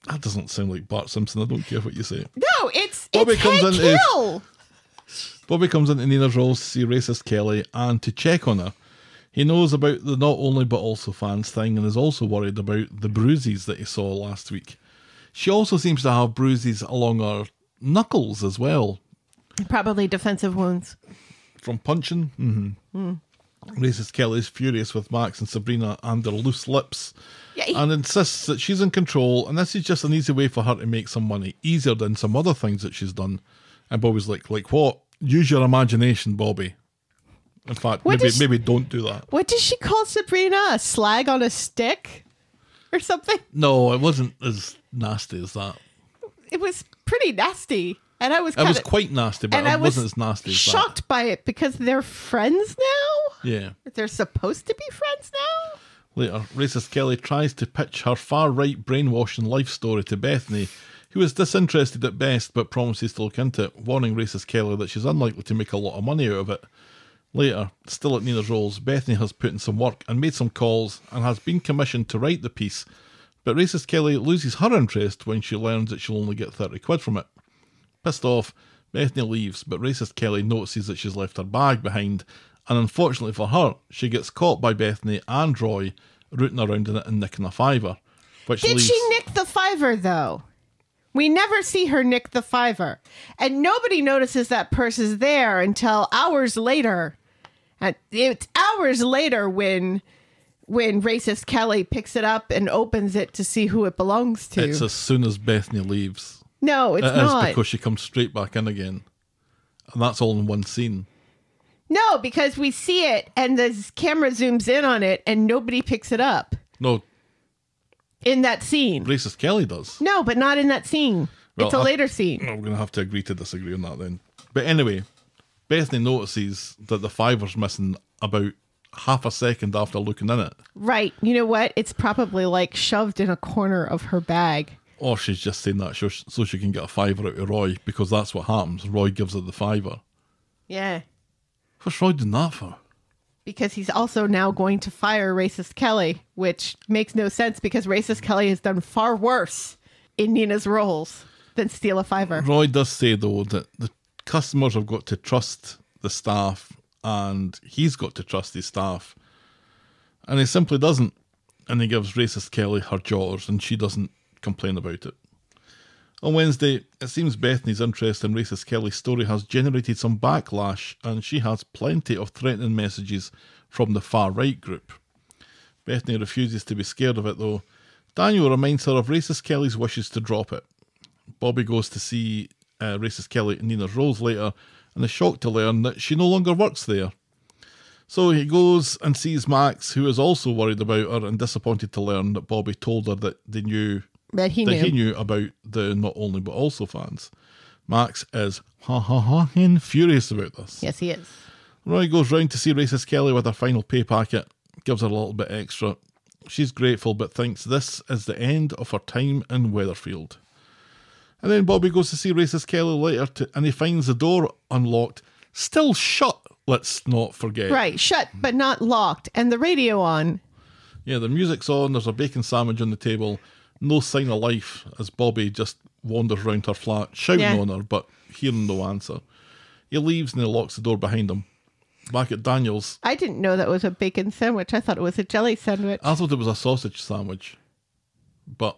That doesn't sound like Bart Simpson. I don't care what you say. No, it's Bobby comes Hank into- Hill. Bobby comes into Nina's Rolls to see racist Kelly and to check on her. He knows about the not only but also fans thing and is also worried about the bruises that he saw last week. She also seems to have bruises along her knuckles as well. Probably defensive wounds. From punching. Racist Kelly is furious with Max and Sabrina and their loose lips and insists that she's in control and this is just an easy way for her to make some money, easier than some other things that she's done. And Bobby's like what? Use your imagination, Bobby. In fact, maybe don't do that. What did she call Sabrina? A slag on a stick? Or something? No, it wasn't as nasty as that. It was pretty nasty. And I was It was quite nasty, but it wasn't as nasty as that. Shocked by it because they're friends now? Yeah. They're supposed to be friends now? Later, racist Kelly tries to pitch her far-right brainwashing life story to Bethany, who is disinterested at best but promises to look into it, warning racist Kelly that she's unlikely to make a lot of money out of it. Later, still at Nina's Rolls, Bethany has put in some work and made some calls and has been commissioned to write the piece, but racist Kelly loses her interest when she learns that she'll only get 30 quid from it. Pissed off, Bethany leaves, but racist Kelly notices that she's left her bag behind, and unfortunately for her, she gets caught by Bethany and Roy rooting around in it and nicking a fiver. Did she nick the fiver, though? We never see her nick the fiver. And nobody notices that purse is there until hours later. And it's hours later when racist Kelly picks it up and opens it to see who it belongs to. It's as soon as Bethany leaves. No, it's not. It is because she comes straight back in again. And that's all in one scene. No, because we see it and the camera zooms in on it and nobody picks it up. No. In that scene. Racist Kelly does. No, but not in that scene. Well, it's a later scene. We're going to have to agree to disagree on that then. But anyway, Bethany notices that the fiver's missing about half a second after looking in it. Right. You know what? It's probably like shoved in a corner of her bag. Or she's just saying that so she can get a fiver out of Roy, because that's what happens. Roy gives her the fiver. Yeah. What's Roy doing that for? Because he's also now going to fire racist Kelly, which makes no sense because racist Kelly has done far worse in Nina's Rolls than steal a fiver. Roy does say, though, that the customers have got to trust the staff and he's got to trust his staff. And he simply doesn't. And he gives racist Kelly her jaws and she doesn't complain about it. On Wednesday, it seems Bethany's interest in racist Kelly's story has generated some backlash and she has plenty of threatening messages from the far-right group. Bethany refuses to be scared of it though. Daniel reminds her of racist Kelly's wishes to drop it. Bobby goes to see racist Kelly in Nina's Rolls later and is shocked to learn that she no longer works there. So he goes and sees Max, who is also worried about her and disappointed to learn that Bobby told her that he knew about the Not Only But Also fans. Max is furious about this. Yes, he is. Roy goes round to see racist Kelly with her final pay packet, gives her a little bit extra. She's grateful but thinks this is the end of her time in Weatherfield. And then Bobby goes to see racist Kelly later and he finds the door unlocked, still shut, let's not forget. Right, shut but not locked, and the radio on. Yeah, the music's on, there's a bacon sandwich on the table. No sign of life as Bobby just wanders round her flat, shouting on her, but hearing no answer. He leaves and he locks the door behind him. Back at Daniel's. I didn't know that was a bacon sandwich. I thought it was a jelly sandwich. I thought it was a sausage sandwich, but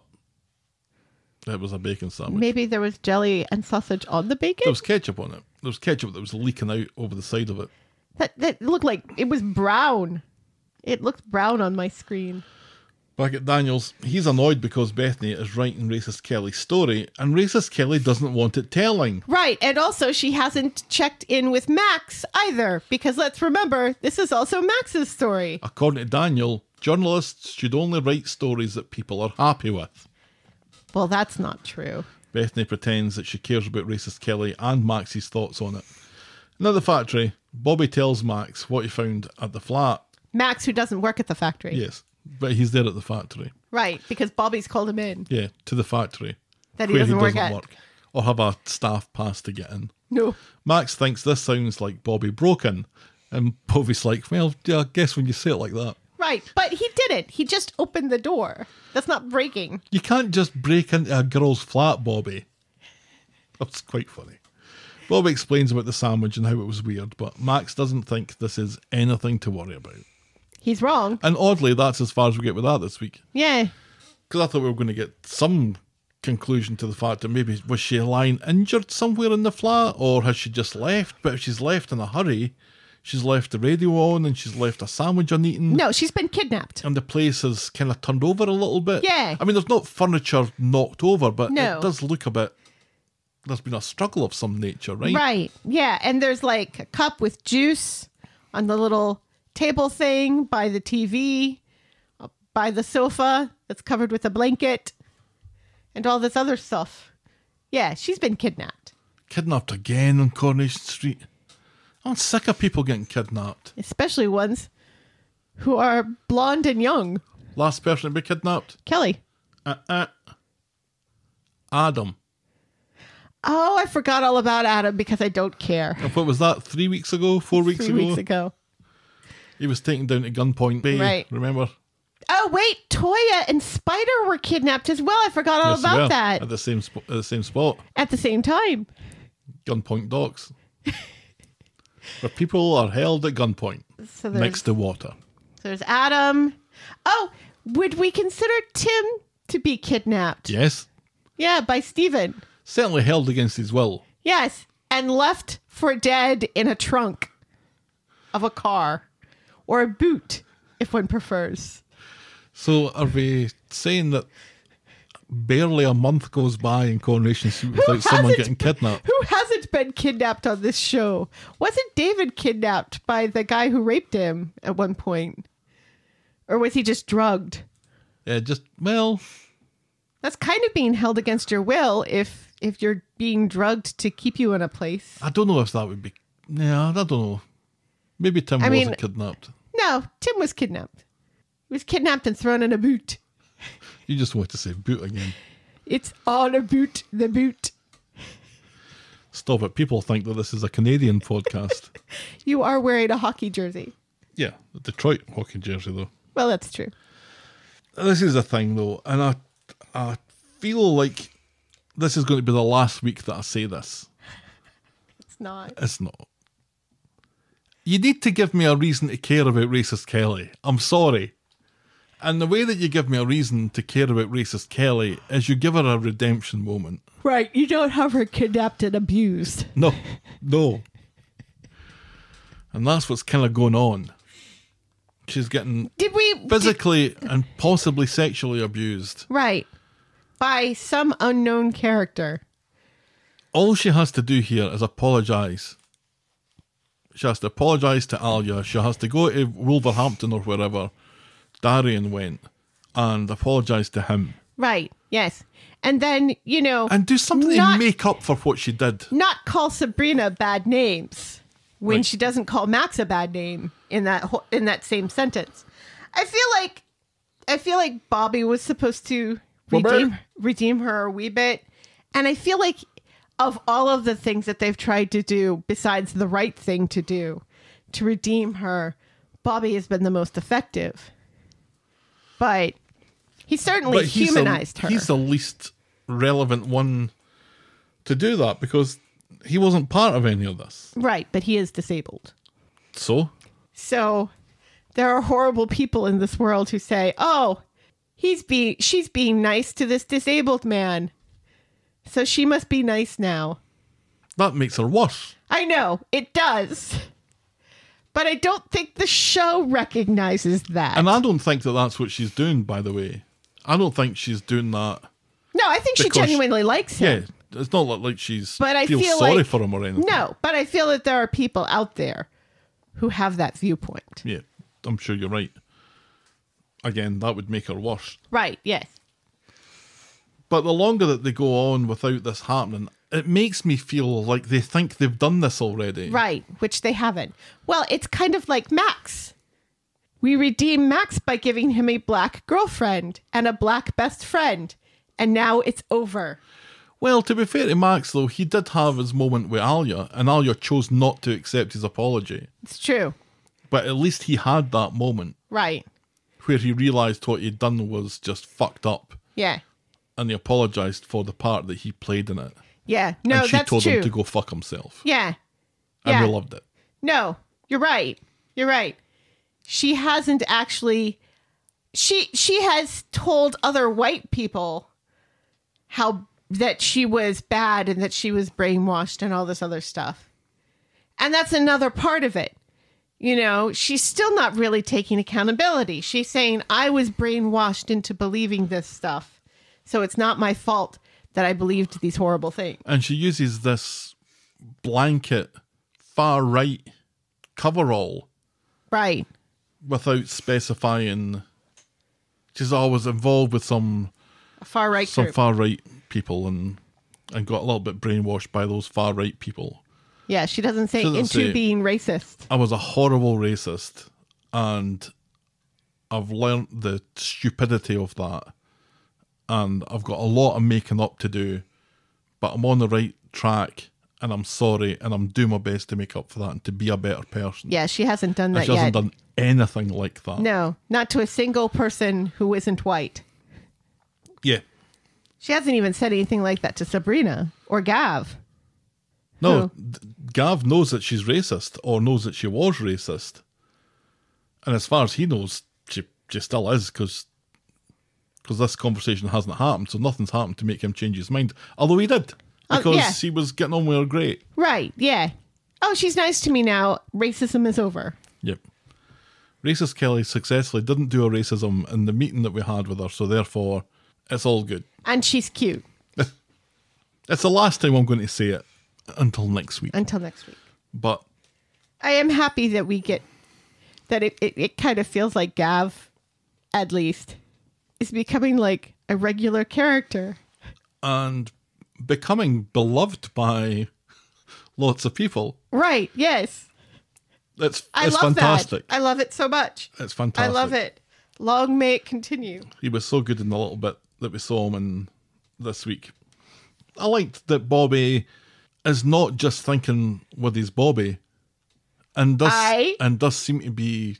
it was a bacon sandwich. Maybe there was jelly and sausage on the bacon? There was ketchup on it. There was ketchup that was leaking out over the side of it. That looked like it was brown. It looked brown on my screen. Back at Daniel's, he's annoyed because Bethany is writing racist Kelly's story and racist Kelly doesn't want it telling. Right, and also she hasn't checked in with Max either, because let's remember, this is also Max's story. According to Daniel, journalists should only write stories that people are happy with. Well, that's not true. Bethany pretends that she cares about racist Kelly and Max's thoughts on it. And at the factory, Bobby tells Max what he found at the flat. Max, who doesn't work at the factory. Yes. But he's there at the factory. Right, because Bobby's called him in. Yeah, to the factory. That he doesn't work at. Or have a staff pass to get in. No. Max thinks this sounds like Bobby broken. And Bobby's like, well, yeah, I guess when you say it like that. Right, but he didn't. He just opened the door. That's not breaking. You can't just break into a girl's flat, Bobby. That's quite funny. Bobby explains about the sandwich and how it was weird, but Max doesn't think this is anything to worry about. He's wrong. And oddly, that's as far as we get with that this week. Yeah. Because I thought we were going to get some conclusion to the fact that maybe was she lying injured somewhere in the flat, or has she just left? But if she's left in a hurry, she's left the radio on and she's left a sandwich uneaten. No, she's been kidnapped. And the place has kind of turned over a little bit. Yeah. I mean, there's not furniture knocked over, but No. it does look a bit... There's been a struggle of some nature, right? Right. Yeah. And there's like a cup with juice on the little table thing by the TV, by the sofa that's covered with a blanket, and all this other stuff. Yeah, she's been kidnapped. Kidnapped again on Coronation Street. I'm sick of people getting kidnapped. Especially ones who are blonde and young. Last person to be kidnapped? Kelly. Adam. Oh, I forgot all about Adam because I don't care. What was that? 3 weeks ago? 4 weeks 3 weeks ago. He was taken down to Gunpoint Bay. Right. Remember? Oh, wait. Toya and Spider were kidnapped as well. I forgot all Yes, they about were. that. At the same spot. At the same time. Gunpoint Docks. Where people are held at gunpoint. So Next to water. there's Adam. Oh, would we consider Tim to be kidnapped? Yes. Yeah, by Steven. Certainly held against his will. Yes, and left for dead in a trunk of a car or a boot, if one prefers. So are we saying that barely a month goes by in Coronation Street without someone getting kidnapped? Who hasn't been kidnapped on this show? Wasn't David kidnapped by the guy who raped him at one point? Or was he just drugged? Yeah, well... That's kind of being held against your will if you're being drugged to keep you in a place. I don't know if that would be... Yeah, I don't know. Maybe Tim wasn't kidnapped. No, Tim was kidnapped. He was kidnapped and thrown in a boot. You just want to say boot again. It's on a boot, the boot. Stop it. People think that this is a Canadian podcast. You are wearing a hockey jersey. Yeah, the Detroit hockey jersey, though. Well, that's true. This is the thing, though, and I feel like this is going to be the last week that I say this. It's not. It's not. You need to give me a reason to care about racist Kelly. I'm sorry. And the way that you give me a reason to care about racist Kelly is you give her a redemption moment. Right, you don't have her kidnapped and abused. No. And that's what's kind of going on. She's getting physically and possibly sexually abused. Right. By some unknown character. All she has to do here is apologise. She has to apologise to Alya. She has to go to Wolverhampton or wherever Darian went and apologise to him. Right, yes. And then, and do something to make up for what she did. Not call Sabrina bad names when she doesn't call Max a bad name in that same sentence. I feel like Bobby was supposed to redeem her a wee bit. And I feel like of all of the things that they've tried to do, besides the right thing to do, to redeem her, Bobby has been the most effective. But he certainly humanized her. He's the least relevant one to do that because he wasn't part of any of this. Right, but he is disabled. So there are horrible people in this world who say, oh, she's being nice to this disabled man. So she must be nice now. That makes her worse. I know, it does. But I don't think the show recognizes that. And I don't think that that's what she's doing, by the way. I don't think she's doing that. No, I think she genuinely likes him. Yeah, it's not like she's feels sorry for him or anything. No, but I feel that there are people out there who have that viewpoint. Yeah, I'm sure you're right. Again, that would make her worse. Right, yes. But the longer that they go on without this happening, it makes me feel like they think they've done this already. Right, which they haven't. Well, it's kind of like Max. We redeem Max by giving him a black girlfriend and a black best friend. And now it's over. Well, to be fair to Max, though, he did have his moment with Alya, and Alya chose not to accept his apology. It's true. But at least he had that moment. Right. where he realised what he'd done was just fucked up. Yeah. And he apologised for the part that he played in it. Yeah. No, and she that's told true. him to go fuck himself. Yeah. And we loved it. No, you're right. You're right. She hasn't actually... She has told other white people that she was bad and that she was brainwashed and all this other stuff. And that's another part of it. You know, she's still not really taking accountability. She's saying, I was brainwashed into believing this stuff. So it's not my fault that I believed these horrible things. And she uses this blanket far-right coverall. Right. Without specifying... She's always involved with some far-right people and got a little bit brainwashed by those far-right people. Yeah, she doesn't say being racist. I was a horrible racist, and I've learnt the stupidity of that, and I've got a lot of making up to do, but I'm on the right track, and I'm sorry, and I'm doing my best to make up for that and to be a better person. Yeah, she hasn't done that yet. She hasn't done anything like that. No, not to a single person who isn't white. Yeah. She hasn't even said anything like that to Sabrina or Gav. No, Gav knows that she's racist, or knows that she was racist. And as far as he knows, she still is, because this conversation hasn't happened, so nothing's happened to make him change his mind. Although he did, because he was getting on with her great. Right, yeah. Oh, she's nice to me now. Racism is over. Yep. Racist Kelly successfully didn't do a racism in the meeting that we had with her, so therefore, it's all good. And she's cute. It's the last time I'm going to say it. Until next week. But I am happy that we get that it kind of feels like Gav, at least, is becoming like a regular character. And becoming beloved by lots of people. Right, yes. It's love fantastic. That. I love it so much. It's fantastic. I love it. Long may it continue. He was so good in the little bit that we saw him in this week. I liked that Bobby is not just thinking with his Bobby, and does seem to be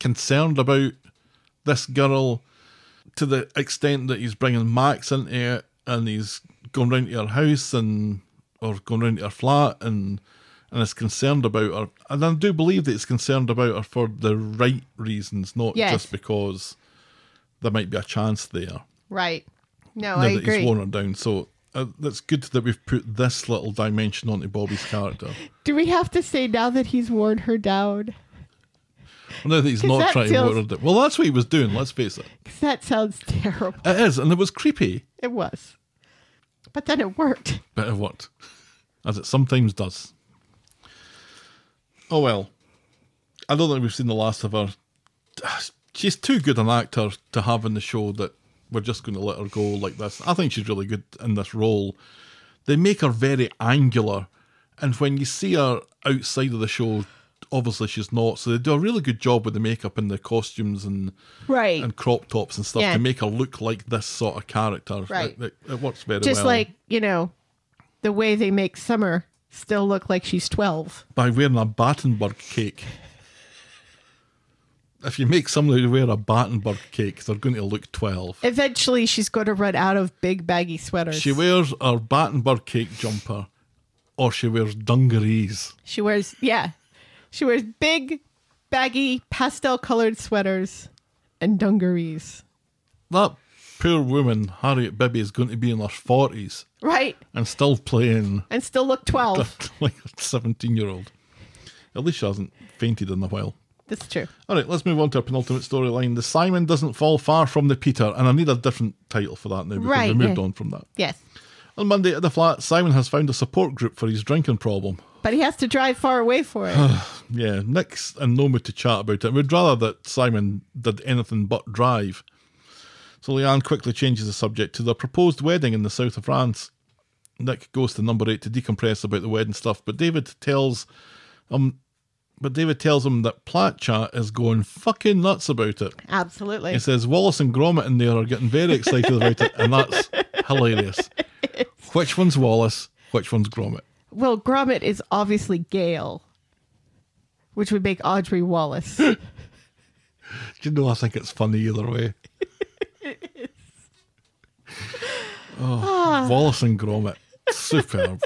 concerned about this girl to the extent that he's bringing Max into it, and he's going round to her house or going round to her flat and is concerned about her. And I do believe that he's concerned about her for the right reasons, not just because there might be a chance there. Right. No, I agree. He's worn her down. So that's good that we've put this little dimension onto Bobby's character. Do we have to say now that he's worn her down? Well, now that he's not trying to wear her down. Well, that's what he was doing, let's face it. That sounds terrible. It is, and it was creepy. It was. But then it worked. But it worked. As it sometimes does. Oh well. I don't think we've seen the last of her. She's too good an actor to have in the show that we're just going to let her go like this. I think she's really good in this role. They make her very angular, and when you see her outside of the show, obviously she's not. So they do a really good job with the makeup and the costumes and crop tops and stuff to make her look like this sort of character. Right. It works very well. Just like, the way they make Summer still look like she's 12. By wearing a Battenberg cake. If you make somebody wear a Battenberg cake, they're going to look 12. Eventually, she's going to run out of big baggy sweaters. She wears her Battenberg cake jumper, or she wears dungarees. She wears big, baggy, pastel-colored sweaters and dungarees. That poor woman, Harriet Bibby, is going to be in her 40s. Right. And still playing. And still look 12. Like a 17-year-old. At least she hasn't fainted in a while. That's true. All right, let's move on to our penultimate storyline. The Simon doesn't fall far from the Peter. And I need a different title for that now because we moved on from that. Yes. On Monday at the flat, Simon has found a support group for his drinking problem. But he has to drive far away for it. Yeah, Nick's in no mood to chat about it. We'd rather that Simon did anything but drive. So Leanne quickly changes the subject to their proposed wedding in the south of France. Nick goes to number 8 to decompress about the wedding stuff, but David tells him that Platt Chat is going fucking nuts about it. Absolutely. He says Wallace and Gromit in there are getting very excited about it, and that's hilarious. Which one's Wallace? Which one's Gromit? Well, Gromit is obviously Gale, which would make Audrey Wallace. Do you know, I think it's funny either way. Oh, Wallace and Gromit. Superb.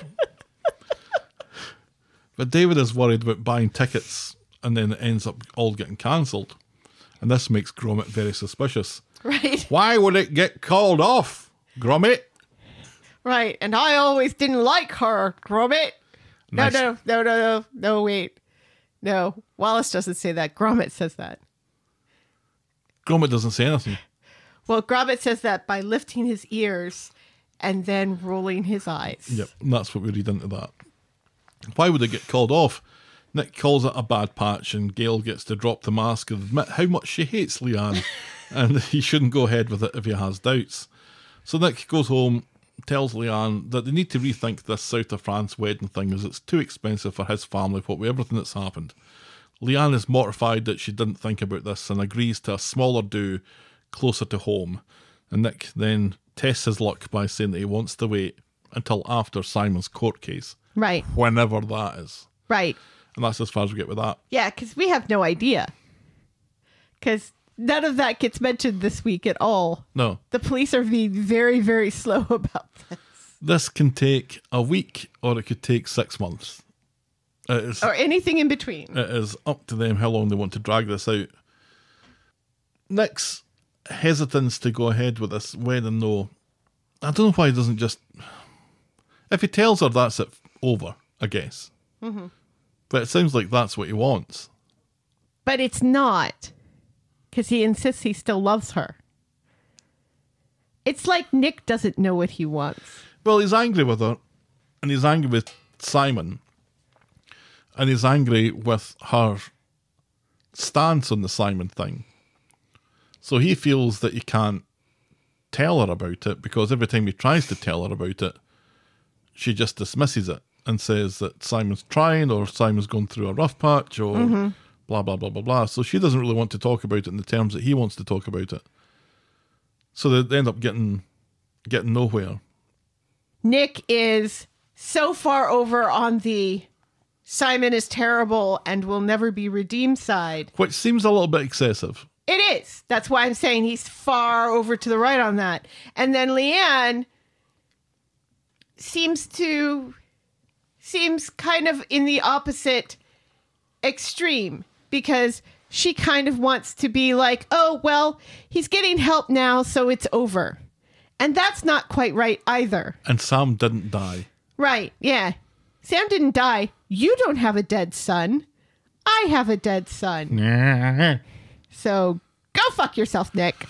But David is worried about buying tickets and then it ends up all getting cancelled. And this makes Gromit very suspicious. Right. Why would it get called off, Gromit? Right. And I always didn't like her, Gromit. Nice. No, wait. No, Wallace doesn't say that. Gromit says that. Gromit doesn't say anything. Well, Gromit says that by lifting his ears and then rolling his eyes. Yep, and that's what we read into that. Why would it get called off? Nick calls it a bad patch and Gail gets to drop the mask and admit how much she hates Leanne and he shouldn't go ahead with it if he has doubts. So Nick goes home, tells Leanne that they need to rethink this South of France wedding thing as it's too expensive for his family with everything that's happened. Leanne is mortified that she didn't think about this and agrees to a smaller do closer to home. And Nick then tests his luck by saying that he wants to wait until after Simon's court case. Right. Whenever that is. Right. And that's as far as we get with that. Yeah, because we have no idea. Because none of that gets mentioned this week at all. No. The police are being very, very slow about this. This can take a week or it could take 6 months. Or anything in between. It is up to them how long they want to drag this out. Nick's hesitance to go ahead with this wedding, though, I don't know why he doesn't just... If he tells her that's it over, I guess. Mm-hmm. But it sounds like that's what he wants. But it's not. Because he insists he still loves her. It's like Nick doesn't know what he wants. Well, he's angry with her. And he's angry with Simon. And he's angry with her stance on the Simon thing. So he feels that he can't tell her about it because every time he tries to tell her about it, she just dismisses it and says that Simon's trying or Simon's going through a rough patch or blah, blah, blah, blah, blah. So she doesn't really want to talk about it in the terms that he wants to talk about it. So they end up getting nowhere. Nick is so far over on the Simon is terrible and will never be redeemed side. Which seems a little bit excessive. It is. That's why I'm saying he's far over to the right on that. And then Leanne seems kind of in the opposite extreme because she kind of wants to be like, oh, well, he's getting help now, so it's over. And that's not quite right either. And Sam didn't die. Right, yeah. Sam didn't die. You don't have a dead son. I have a dead son. So go fuck yourself, Nick.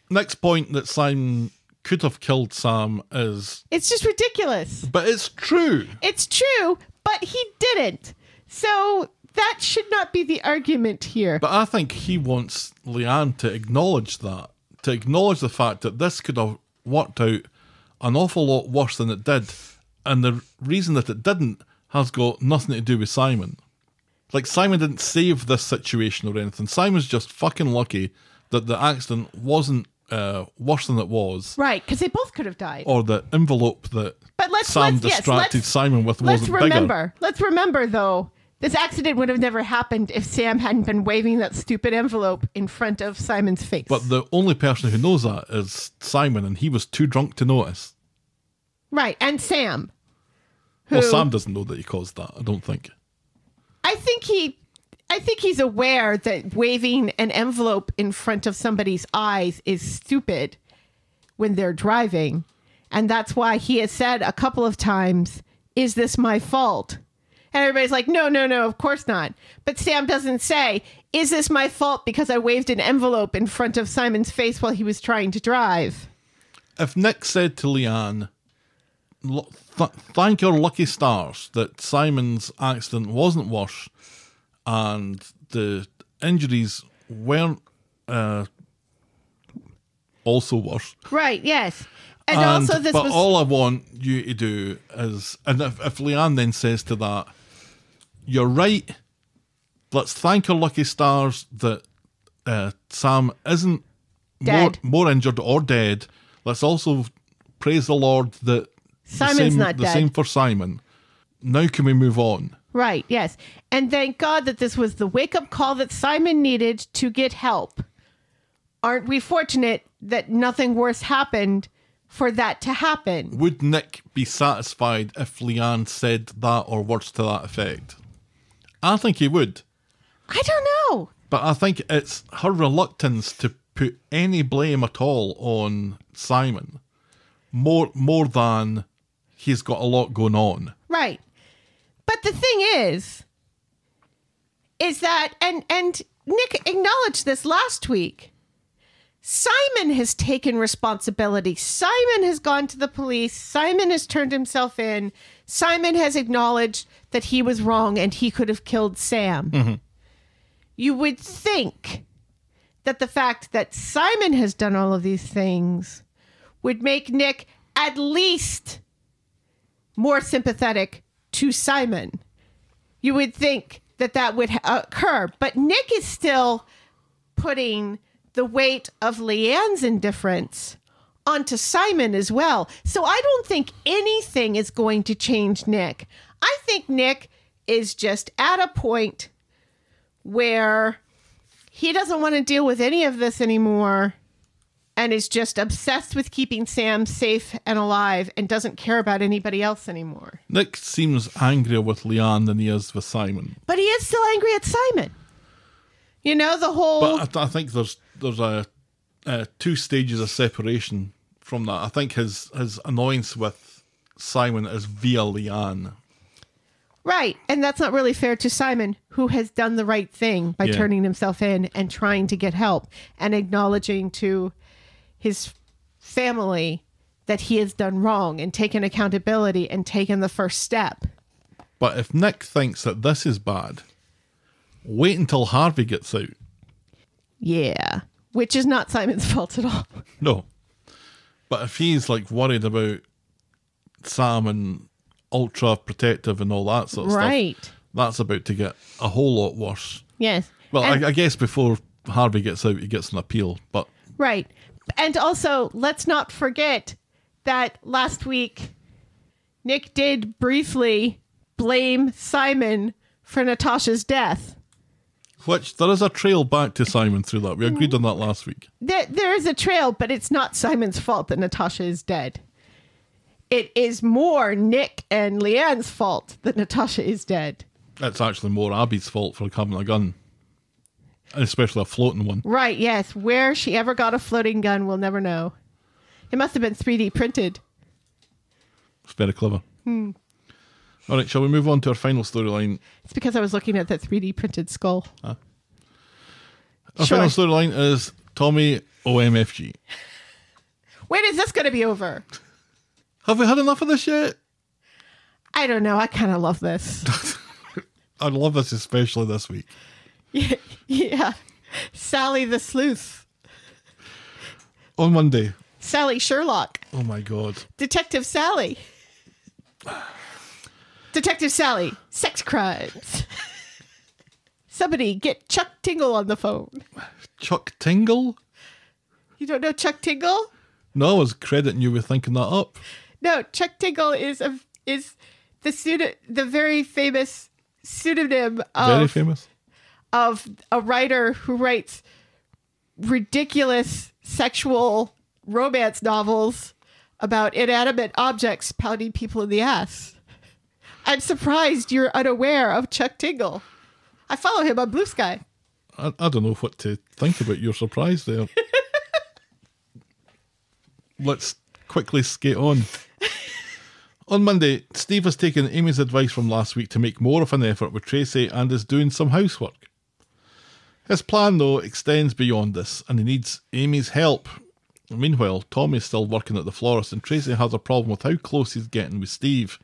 Next point that Simon could have killed Sam is... It's just ridiculous. But it's true. It's true, but he didn't. So that should not be the argument here. But I think he wants Leanne to acknowledge that. To acknowledge the fact that this could have worked out an awful lot worse than it did. And the reason that it didn't has got nothing to do with Simon. Like, Simon didn't save this situation or anything. Simon's just fucking lucky that the accident wasn't worse than it was. Right, because they both could have died. Or the envelope that Sam distracted Simon with wasn't bigger. Let's remember, though, this accident would have never happened if Sam hadn't been waving that stupid envelope in front of Simon's face. But the only person who knows that is Simon, and he was too drunk to notice. Right, and Sam. Well, Sam doesn't know that he caused that, I don't think. I think he's aware that waving an envelope in front of somebody's eyes is stupid when they're driving. And that's why he has said a couple of times, is this my fault? And everybody's like, no, of course not. But Sam doesn't say, is this my fault because I waved an envelope in front of Simon's face while he was trying to drive? If Nick said to Leanne, thank your lucky stars that Simon's accident wasn't worse and the injuries weren't also worse. Right, yes. And also this but was... all I want you to do is, and if Leanne then says to that, you're right, let's thank our lucky stars that Sam isn't more injured or dead. Let's also praise the Lord that Simon's not the dead. same for Simon. now can we move on? Right, yes. And thank God that this was the wake-up call that Simon needed to get help. Aren't we fortunate that nothing worse happened for that to happen? Would Nick be satisfied if Leanne said that or words to that effect? I think he would. I don't know. But I think it's her reluctance to put any blame at all on Simon, more than he's got a lot going on. Right. But the thing is that, and Nick acknowledged this last week, Simon has taken responsibility. Simon has gone to the police. Simon has turned himself in. Simon has acknowledged that he was wrong and he could have killed Sam. Mm-hmm. You would think that the fact that Simon has done all of these things would make Nick at least more sympathetic to Simon. You would think that that would occur. But Nick is still putting the weight of Leanne's indifference onto Simon as well. So I don't think anything is going to change Nick. I think Nick is just at a point where he doesn't want to deal with any of this anymore and is just obsessed with keeping Sam safe and alive and doesn't care about anybody else anymore. Nick seems angrier with Leanne than he is with Simon. But he is still angry at Simon. You know, the whole... But I think there's a two stages of separation from that. I think his annoyance with Simon is via Leanne. Right. And that's not really fair to Simon, who has done the right thing by turning himself in and trying to get help and acknowledging to his family that he has done wrong and taken accountability and taken the first step. But if Nick thinks that this is bad, wait until Harvey gets out. Yeah. Which is not Simon's fault at all. No. But if he's like worried about Sam and ultra protective and all that sort of stuff, that's about to get a whole lot worse. Yes. Well, I guess before Harvey gets out, he gets an appeal. But right. And also, let's not forget that last week, Nick did briefly blame Simon for Natasha's death. Which, there is a trail back to Simon through that. We agreed on that last week. There is a trail, but it's not Simon's fault that Natasha is dead. It is more Nick and Leanne's fault that Natasha is dead. It's actually more Abby's fault for having a gun. Especially a floating one. Right, yes. Where she ever got a floating gun, we'll never know. It must have been 3D printed. It's very clever. All right, shall we move on to our final storyline? It's because I was looking at that 3D printed skull. Our final storyline is Tommy OMFG. When is this going to be over? Have we had enough of this yet? I don't know. I kind of love this. I love this especially this week. Yeah. Sally the Sleuth. On Monday. Sally Sherlock. Oh my God. Detective Sally. Detective Sally. Sex crimes. Somebody get Chuck Tingle on the phone. Chuck Tingle? You don't know Chuck Tingle? No, I was crediting you with thinking that up. No, Chuck Tingle is the very famous pseudonym of a writer who writes ridiculous sexual romance novels about inanimate objects pounding people in the ass. I'm surprised you're unaware of Chuck Tingle. I follow him on Blue Sky. I don't know what to think about your surprise there. Let's quickly skate on. On Monday, Steve has taken Amy's advice from last week to make more of an effort with Tracy and is doing some housework. His plan, though, extends beyond this and he needs Amy's help. Meanwhile, Tommy's still working at the florist and Tracy has a problem with how close he's getting with Steve.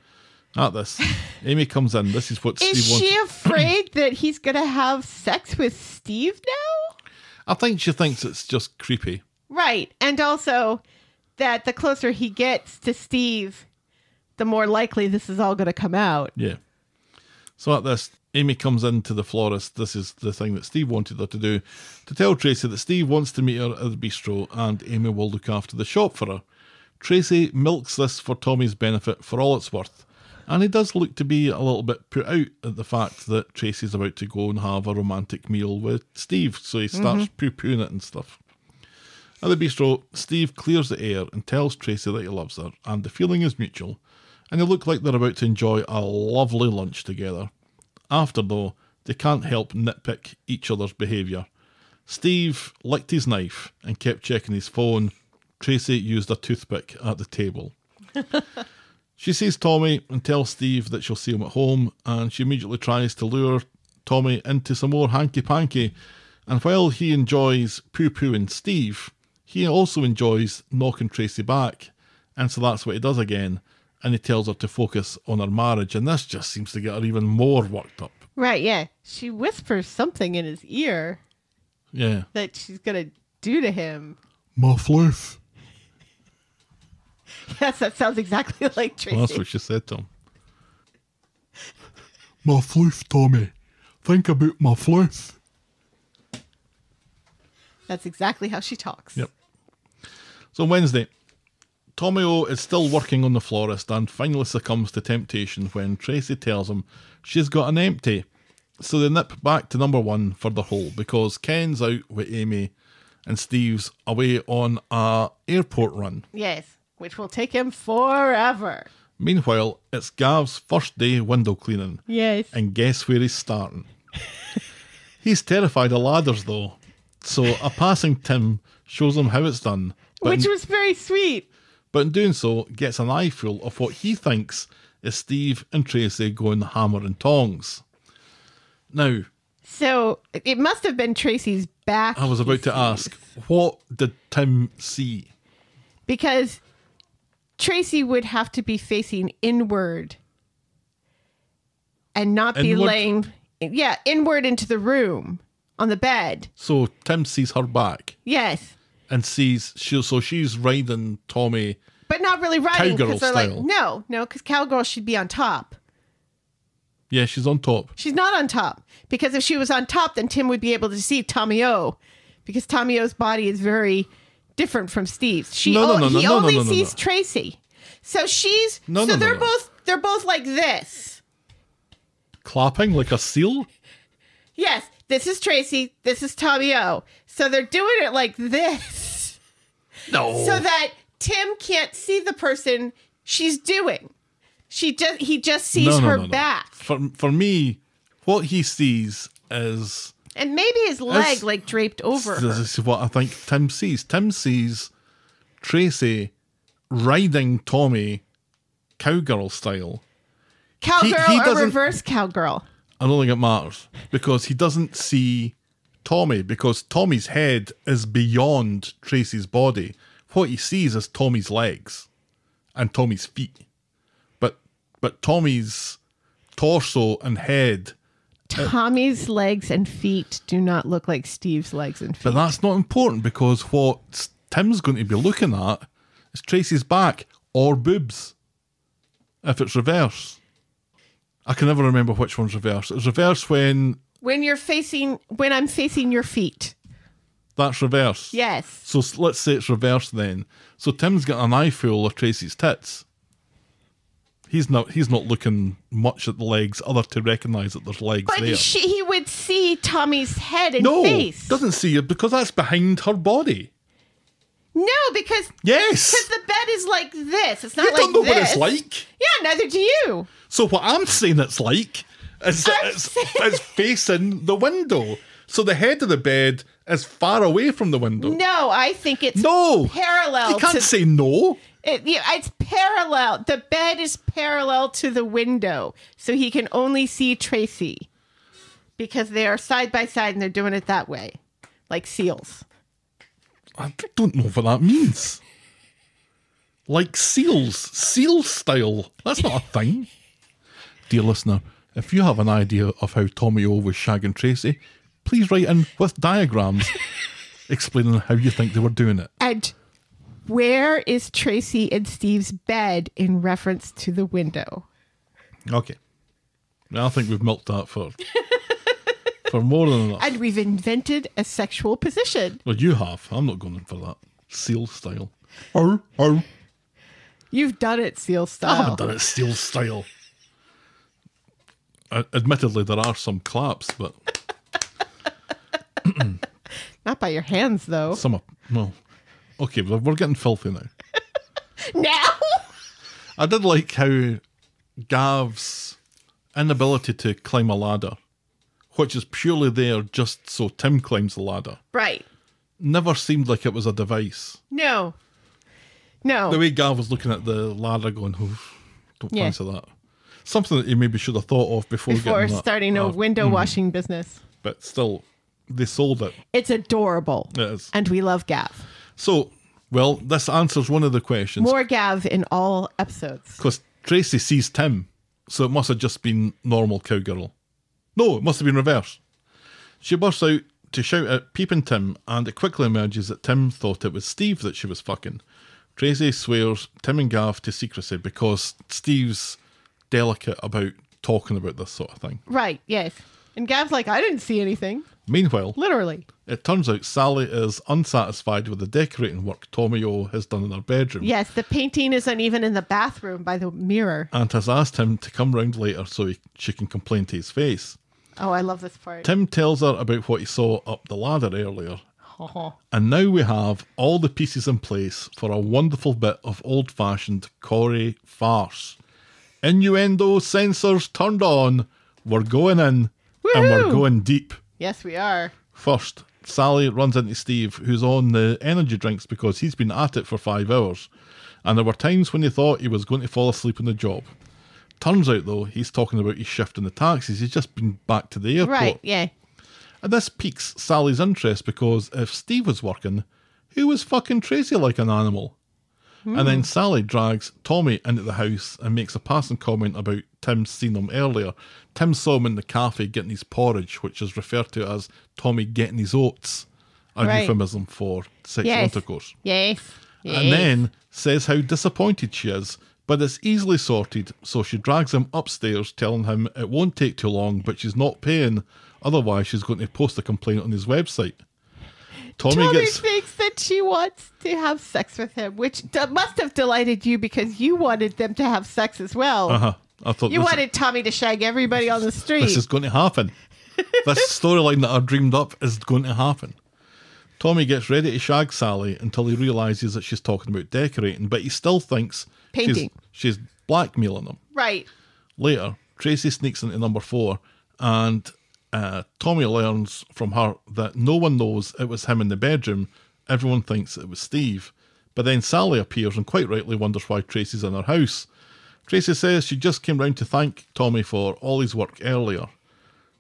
At this, Amy comes in. This is what Steve wants. Is she afraid that he's going to have sex with Steve now? I think she thinks it's just creepy. Right. And also that the closer he gets to Steve, the more likely this is all going to come out. Yeah. So at this, Amy comes into the florist. This is the thing that Steve wanted her to do, to tell Tracy that Steve wants to meet her at the bistro and Amy will look after the shop for her. Tracy milks this for Tommy's benefit for all it's worth, And he does look to be a little bit put out at the fact that Tracy's about to go and have a romantic meal with Steve, so he starts poo-pooing it and stuff. At the bistro, Steve clears the air and tells Tracy that he loves her, and the feeling is mutual, and they look like they're about to enjoy a lovely lunch together. After, though, they can't help nitpick each other's behaviour. Steve licked his knife and kept checking his phone. Tracy used a toothpick at the table. She sees Tommy and tells Steve that she'll see him at home, and she immediately tries to lure Tommy into some more hanky-panky. And while he enjoys poo-pooing Steve, he also enjoys knocking Tracy back. And so that's what he does again. And he tells her to focus on her marriage. And this just seems to get her even more worked up. Right, yeah. She whispers something in his ear. Yeah. That she's going to do to him. My floof. Yes, that sounds exactly like Tracy. Well, that's what she said to him. My floof, Tommy. Think about my floof. That's exactly how she talks. Yep. So Wednesday, Tommy O is still working on the florist and finally succumbs to temptation when Tracy tells him she's got an empty. So they nip back to number 1 for the hole because Ken's out with Amy and Steve's away on a airport run. Yes, which will take him forever. Meanwhile, it's Gav's first day window cleaning. Yes. And guess where he's starting? He's terrified of ladders though. So a passing Tim shows him how it's done. Which was very sweet. But in doing so, gets an eyeful of what he thinks is Steve and Tracy going hammer and tongs. Now... So, it must have been Tracy's back. I was about to ask, what did Tim see? Because Tracy would have to be facing inward. And not be laying... Yeah, inward into the room. On the bed. So Tim sees her back. Yes. And sees she's riding Tommy, but not really riding cowgirl because they're style. like no, because cowgirl should be on top. Yeah, she's on top. She's not on top because if she was on top, then Tim would be able to see Tommy O, because Tommy O's body is very different from Steve's. He only sees Tracy, so she's they're both like this, clapping like a seal. Yes. This is Tracy. This is Tommy O. So they're doing it like this. No. So that Tim can't see the person she's doing. He just sees her back. For me, what he sees is... And maybe his leg like draped over her. This is what I think Tim sees. Tim sees Tracy riding Tommy cowgirl style. Cowgirl or reverse cowgirl? I don't think it matters because he doesn't see Tommy because Tommy's head is beyond Tracy's body. What he sees is Tommy's legs and Tommy's feet. But Tommy's torso and head... Tommy's legs and feet do not look like Steve's legs and feet. But that's not important because what Tim's going to be looking at is Tracy's back or boobs if it's reverse. I can never remember which one's reverse. It's reverse when I'm facing your feet. That's reverse. Yes. So let's say it's reverse then. So Tim's got an eyeful of Tracy's tits. He's not looking much at the legs other to recognise that there's legs there. But he would see Tommy's head and face. No, doesn't see it because that's behind her body. No, because the bed is like this. It's not like this. You don't know what it's like. Yeah, neither do you. So what I'm saying it's like is it's facing the window. So the head of the bed is far away from the window. No, I think it's parallel. You can't say no. It's parallel. The bed is parallel to the window. So he can only see Tracy. Because they are side by side and they're doing it that way. Like seals. I don't know what that means. Like seals. Seal style. That's not a thing. Dear listener, if you have an idea of how Tommy O was shagging Tracy, please write in with diagrams explaining how you think they were doing it. And where is Tracy in Steve's bed in reference to the window? Okay. I think we've milked that for more than enough. And we've invented a sexual position. Well, you have. I'm not going in for that. Seal style. Oh. You've done it seal style. I haven't done it seal style. admittedly, there are some claps, but Not by your hands, though. some are, no. Okay, we're getting filthy now. Now? I did like how Gav's inability to climb a ladder, which is purely there just so Tim climbs the ladder, Right. never seemed like it was a device. No. The way Gav was looking at the ladder going, oh, don't Yeah. fancy that. Something that he maybe should have thought of before getting that. starting a window washing business. But still, they sold it. It's adorable. It is. And we love Gav. So, well, this answers one of the questions. More Gav in all episodes. Because Tracy sees Tim, so it must have just been normal cowgirl. No, it must have been reverse. She bursts out to shout at peeping Tim, and it quickly emerges that Tim thought it was Steve that she was fucking. Tracy swears Tim and Gav to secrecy because Steve's delicate about talking about this sort of thing. Right, yes. And Gav's like, I didn't see anything. Meanwhile, Literally. it turns out Sally is unsatisfied with the decorating work Tommy O has done in her bedroom. Yes, the painting isn't even in the bathroom by the mirror. And has asked him to come round later so she can complain to his face. Oh, I love this part. Tim tells her about what he saw up the ladder earlier. And now we have all the pieces in place for a wonderful bit of old-fashioned corrie farce. Innuendo sensors turned on. We're going in. And we're Woohoo! going deep. Yes, we are. First, Sally runs into Steve, who's on the energy drinks because he's been at it for 5 hours. And there were times when he thought he was going to fall asleep on the job. Turns out, though, he's talking about his shift in the taxis. He's just been back to the airport. Right, yeah. And this piques Sally's interest because if Steve was working, who was fucking Tracy like an animal? And then Sally drags Tommy into the house and makes a passing comment about Tim seeing him earlier. Tim saw him in the cafe getting his porridge, which is referred to as Tommy getting his oats, a Right. euphemism for sexual intercourse. Yes. And then says how disappointed she is, but it's easily sorted, so she drags him upstairs, telling him it won't take too long, but she's not paying, otherwise she's going to post a complaint on his website. Tommy thinks that she wants to have sex with him, which must have delighted you because you wanted them to have sex as well. I thought You wanted Tommy to shag everybody on the street. this is going to happen. This storyline that I dreamed up is going to happen. Tommy gets ready to shag Sally until he realises that she's talking about decorating, but he still thinks Painting. she's blackmailing him. Right. Later, Tracy sneaks into number 4, and Tommy learns from her that no one knows it was him in the bedroom. Everyone thinks it was Steve. But then Sally appears and quite rightly wonders why Tracy's in her house. Tracy says she just came round to thank Tommy for all his work earlier.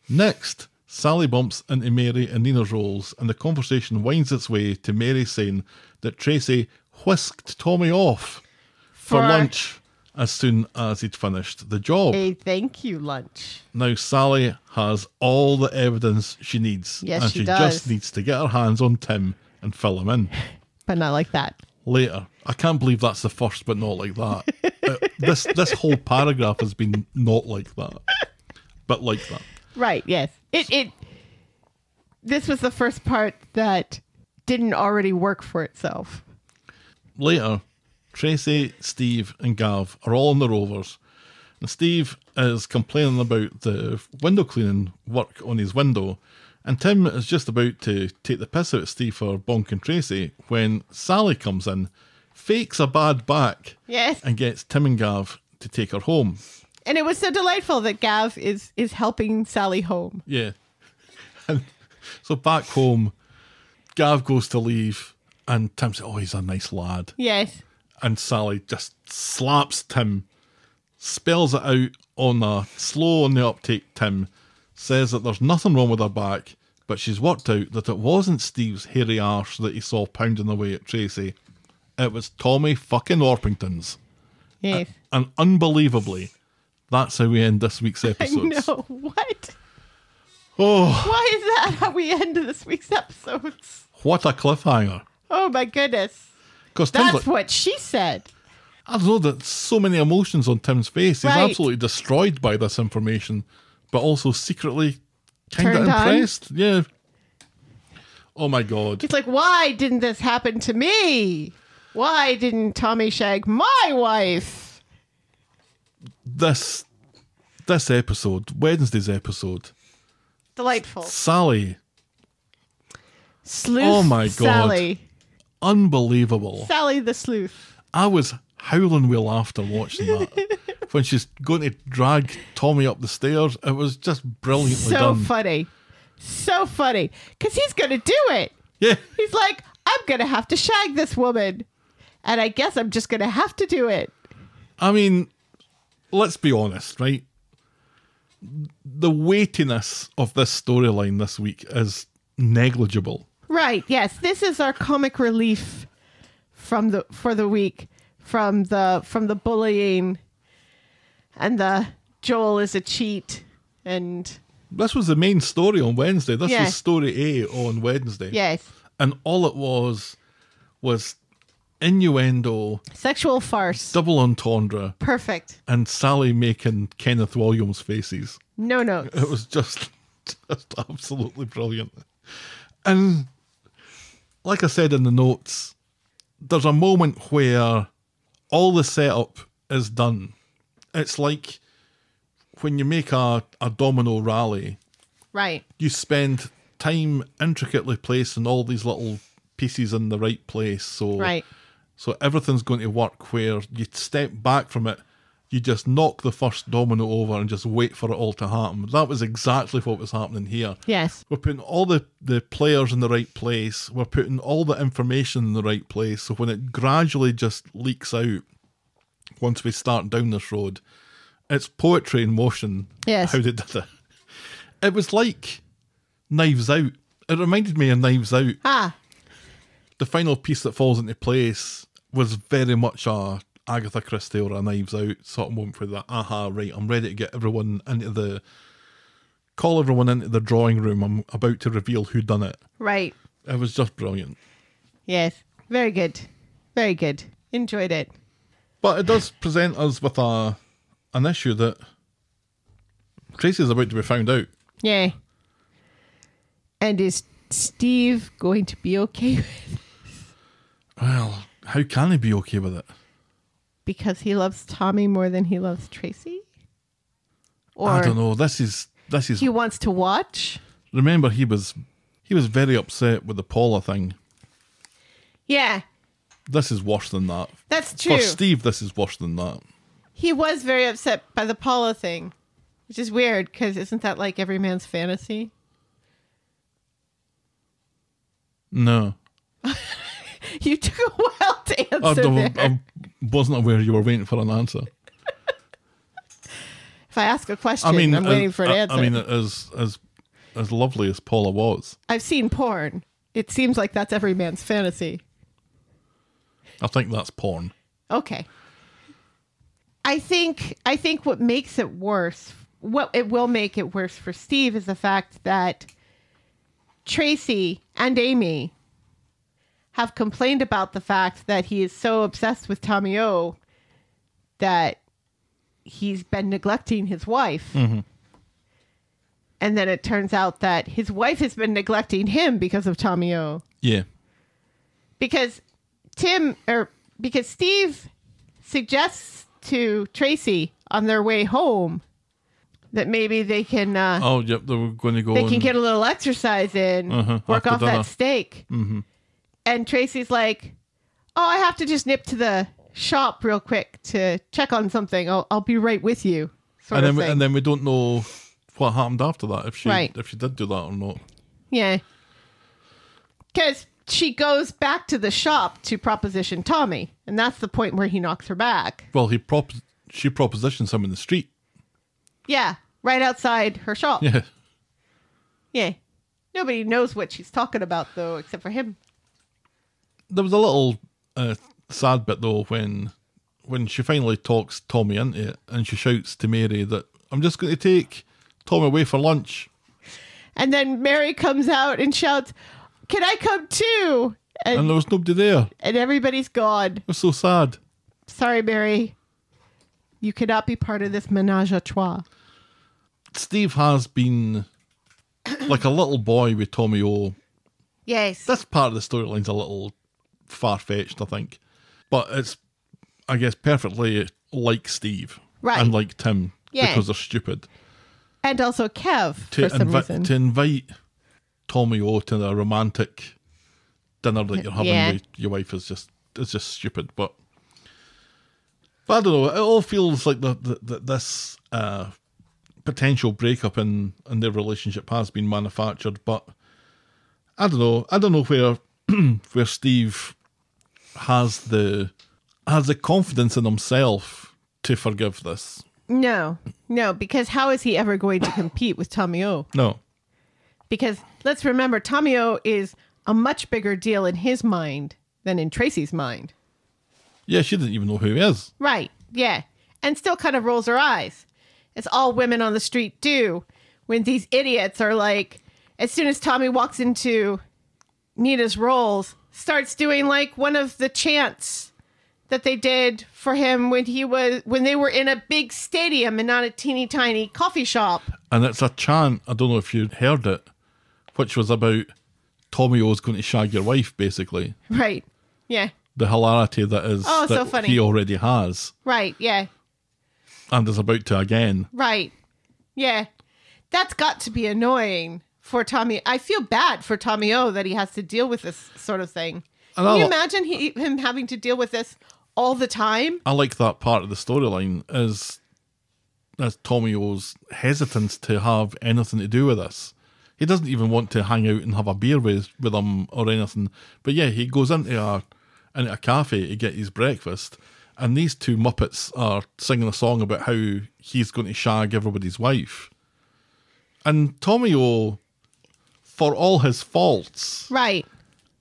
Next, Sally bumps into Mary and Nina's roles, and the conversation winds its way to Mary saying that Tracy whisked Tommy off for lunch as soon as he'd finished the job. A thank you lunch. Now Sally has all the evidence she needs. Yes, and she she does. just needs to get her hands on Tim and fill him in. But not like that. Later. I can't believe that's the first, but not like that. This whole paragraph has been not like that, but like that. Right, yes. This was the first part that didn't already work for itself. Later, Tracy, Steve and Gav are all in the Rovers, and Steve is complaining about the window cleaning work on his window, and Tim is just about to take the piss out of Steve for bonking Tracy when Sally comes in, fakes a bad back, Yes. and gets Tim and Gav to take her home. And it was so delightful that Gav is helping Sally home. Yeah. And so back home, Gav goes to leave, and Tim says, oh, he's a nice lad. Yes. And Sally just slaps Tim, spells it out on a slow on the uptake Tim, says that there's nothing wrong with her back, but she's worked out that it wasn't Steve's hairy arse that he saw pounding away at Tracy. It was Tommy fucking Orpington's. Yes. And unbelievably, that's how we end this week's I episodes. know. What? Oh, Why is that how we end this week's episodes? what a cliffhanger. Oh my goodness. Because Tim's That's like, what she said. I don't know, that so many emotions on Tim's face. He's Right. absolutely destroyed by this information, but also secretly kind of Turned on? impressed. Yeah. Oh my God. It's like, why didn't this happen to me? Why didn't Tommy shag my wife? This this episode, Wednesday's episode, Delightful. Sally, Sleuth. oh my God. Sally. Unbelievable. Sally the sleuth. I was howling with laughter watching that. When she's going to drag Tommy up the stairs, it was just brilliantly So done. funny. So funny. Because he's going to do it. Yeah. He's like, I'm going to have to shag this woman. And I guess I'm just going to have to do it. I mean, let's be honest, right? The weightiness of this storyline this week is negligible. Right. Yes. This is our comic relief for the week from the bullying and the Joel is a cheat and This was the main story on Wednesday. This Yeah. was story A on Wednesday. yes, And all it was innuendo, sexual farce. double entendre, Perfect. and Sally making Kenneth Williams faces. No notes. It was just absolutely brilliant. And like I said in the notes, there's a moment where all the setup is done. It's like when you make a domino rally, Right. you spend time intricately placing all these little pieces in the right place. So, Right. so everything's going to work where you step back from it, you just knock the first domino over and just wait for it all to happen. That was exactly what was happening here. Yes. We're putting all the players in the right place. We're putting all the information in the right place. So when it gradually just leaks out, once we start down this road, it's poetry in motion. Yes. How they did it. It was like Knives Out. It reminded me of Knives Out. Ah. The final piece that falls into place was very much a Agatha Christie or a Knives Out sort of moment for that. Aha, right, I'm ready to get everyone call everyone into the drawing room. I'm about to reveal who done it. Right. It was just brilliant. Yes. Very good. Very good. Enjoyed it. But it does present us with an issue that Tracy's about to be found out. Yeah. And is Steve going to be okay with it? Well, how can he be okay with it? Because he loves Tommy more than he loves Tracy? Or I don't know. This is he wants to watch? remember he was very upset with the Paula thing. Yeah. This is worse than that. That's true. For Steve, this is worse than that. He was very upset by the Paula thing, which is weird because isn't that like every man's fantasy? No. You took a while to answer there. I wasn't aware you were waiting for an answer. If I ask a question, I mean, I'm waiting for an answer. I mean, as lovely as Paula was, I've seen porn. It seems like that's every man's fantasy. I think that's porn. Okay. I think what makes it worse, what it will make it worse for Steve is the fact that Tracy and Amy have complained about the fact that he is so obsessed with Tommy O that he's been neglecting his wife. Mm-hmm. And then it turns out that his wife has been neglecting him because of Tommy O. Yeah. Because Steve suggests to Tracy on their way home that maybe they can Oh, yep. They were going to go. they can get a little exercise in, work after off dinner. that steak. Mm-hmm. And Tracy's like, "Oh, I have to just nip to the shop real quick to check on something. I'll be right with you." Sort of thing. And then we don't know what happened after that. If she Right. did do that or not. Yeah. Because she goes back to the shop to proposition Tommy, and that's the point where he knocks her back. Well, she propositions him in the street. Yeah, right outside her shop. Yeah. Yeah. Nobody knows what she's talking about, though, except for him. There was a little sad bit though when she finally talks Tommy into it, and she shouts to Mary that I'm just going to take Tommy away for lunch. And then Mary comes out and shouts, "Can I come too?" And there was nobody there. And everybody's gone. It was so sad. Sorry, Mary. You cannot be part of this menage a trois. Steve has been like a little boy with Tommy O. Yes. This part of the storyline's a little far-fetched, I think. But it's, I guess, perfectly like Steve. Right. And like Tim. Yeah. because they're stupid. And also Kev, for some reason. To invite Tommy O to a romantic dinner that you're having with your wife is just stupid. But I don't know. It all feels like this potential breakup in their relationship has been manufactured. But I don't know. I don't know where where Steve has the confidence in himself to forgive this. No, because how is he ever going to compete with Tommy O? No. Because let's remember, Tommy O is a much bigger deal in his mind than in Tracy's mind. Yeah, she didn't even know who he is. Right, yeah. And still kind of rolls her eyes. It's all women on the street do when these idiots are like, as soon as Tommy walks into Nita's roles, starts doing like one of the chants that they did for him when they were in a big stadium and not a teeny tiny coffee shop. And it's a chant, I don't know if you heard it, which was about Tommy O's going to shag your wife, basically. Right, yeah. The hilarity that is so funny. He already has. Right, yeah. And is about to again. Right, yeah. That's got to be annoying for Tommy. I feel bad for Tommy O that he has to deal with this sort of thing. Can you imagine him having to deal with this all the time? I like that part of the storyline is Tommy O's hesitance to have anything to do with this. He doesn't even want to hang out and have a beer with him or anything. But yeah, he goes into a cafe to get his breakfast, and these two Muppets are singing a song about how he's going to shag everybody's wife. And Tommy O, for all his faults, right,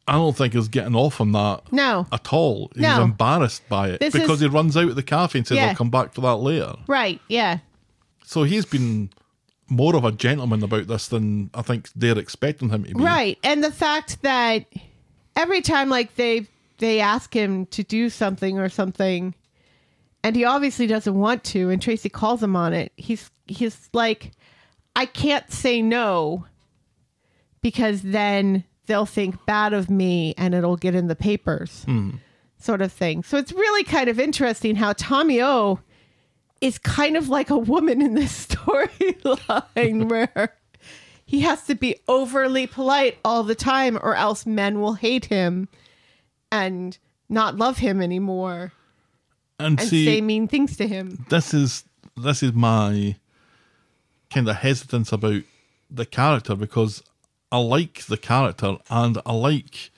I don't think is getting off on that at all. He's embarrassed by it because he runs out of the cafe and says, I'll come back for that later. Right, yeah. So he's been more of a gentleman about this than I think they're expecting him to be. Right, and the fact that every time like they ask him to do something or something, and he obviously doesn't want to, and Tracy calls him on it, he's like, I can't say no because then they'll think bad of me and it'll get in the papers, sort of thing. So it's really kind of interesting how Tommy O is kind of like a woman in this storyline where he has to be overly polite all the time or else men will hate him and not love him anymore and say mean things to him. This is my kind of hesitance about the character, because I like the character and I like